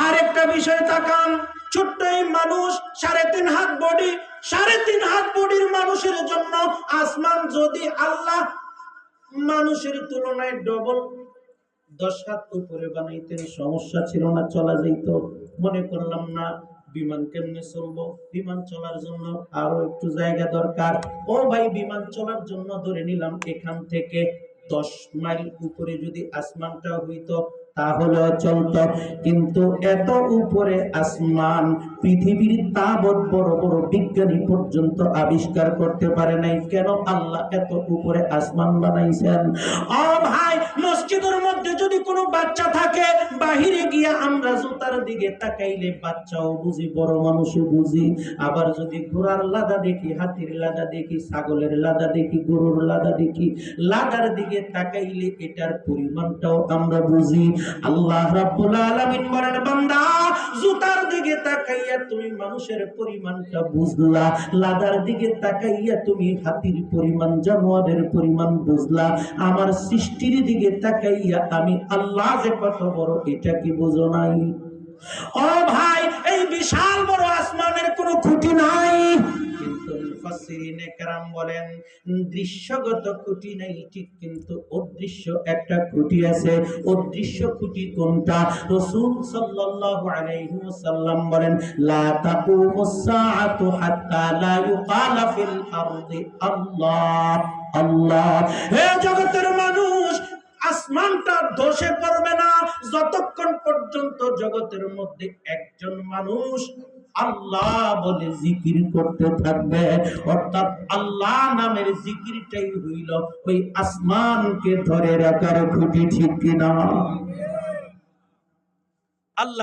আরেকটা বিষয় তাকান, ছোট্ট এই মানুষ, 3.5 হাত বডি, 3.5 হাত বডির মানুষের জন্য আসমান যদি আল্লাহ মানুষের তুলনায় ডবল 10 হাত উপরে বানাইতেন, সমস্যা ছিল না, চলা যেত। মনে করলাম না, বিমান কেমনে চলবো? বিমান চলার জন্য আরো একটু জায়গা দরকার। ও ভাই, বিমান চলার জন্য ধরে নিলাম এখান থেকে 10 মাইল উপরে যদি আসমানটা হইতো তাহলে চলতো, কিন্তু এত উপরে আসমান পৃথিবীর তাবৎ বড় বড় বিজ্ঞানী পর্যন্ত আবিষ্কার করতে পারে নাই। কেন আল্লাহ এত উপরে আসমান বানাইছেন? ও ভাই, মসজিদের মধ্যে যদি কোনো বাচ্চা থাকে, বাহিরে গিয়া আমরা জুতার দিকে তাকাইলে বাচ্চাও বুঝি, বড় মানুষও বুঝি। আবার যদি ঘোড়ার লাদা দেখি, হাতির লাদা দেখি, ছাগলের লাদা দেখি, গরুর লাদা দেখি, লাদার দিকে তাকাইলে এটার পরিমাণটাও আমরা বুঝি। আল্লাহ রাব্বুল আলামিন বলেন, বান্দা, জুতার দিকে তাকাইয়া তুমি মানুষের পরিমাণটা বুঝলা, লাদার দিকে তাকাইয়া তুমি হাতির পরিমাণ, জানোয়ারের পরিমাণ বুঝলা, আমার সৃষ্টির দিকে তাকাইয়া আমি আল্লাহ যে কত বড় এটা কি বুঝো নাই? ও ভাই, এই বিশাল বড় আসমানের কোনো খুঁটি নাই। কিন্তু মুফাসসিরিনে কেরাম বলেন, দৃশ্যগত খুঁটি নাই ঠিক, কিন্তু অদৃশ্য একটা খুঁটি আছে। অদৃশ্য খুঁটি কোনটা? রাসূল সাল্লাল্লাহু আলাইহি ওয়াসাল্লাম বলেন, লা তাকুমুস সাআতু হাত্তা লা ইউকালা ফিল আরদি আল্লাহ আল্লাহ। হে জগতের মানুষ, আসমানটা ধসে পড়বে না যতক্ষণ পর্যন্ত জগতের মধ্যে একজন মানুষ আল্লাহ বলে জিকির করতে থাকবে। অর্থাৎ আল্লাহ নামের জিকিরটাই হইল ওই আসমানকে ধরে রাখার খুঁটি, ঠিক কিনা?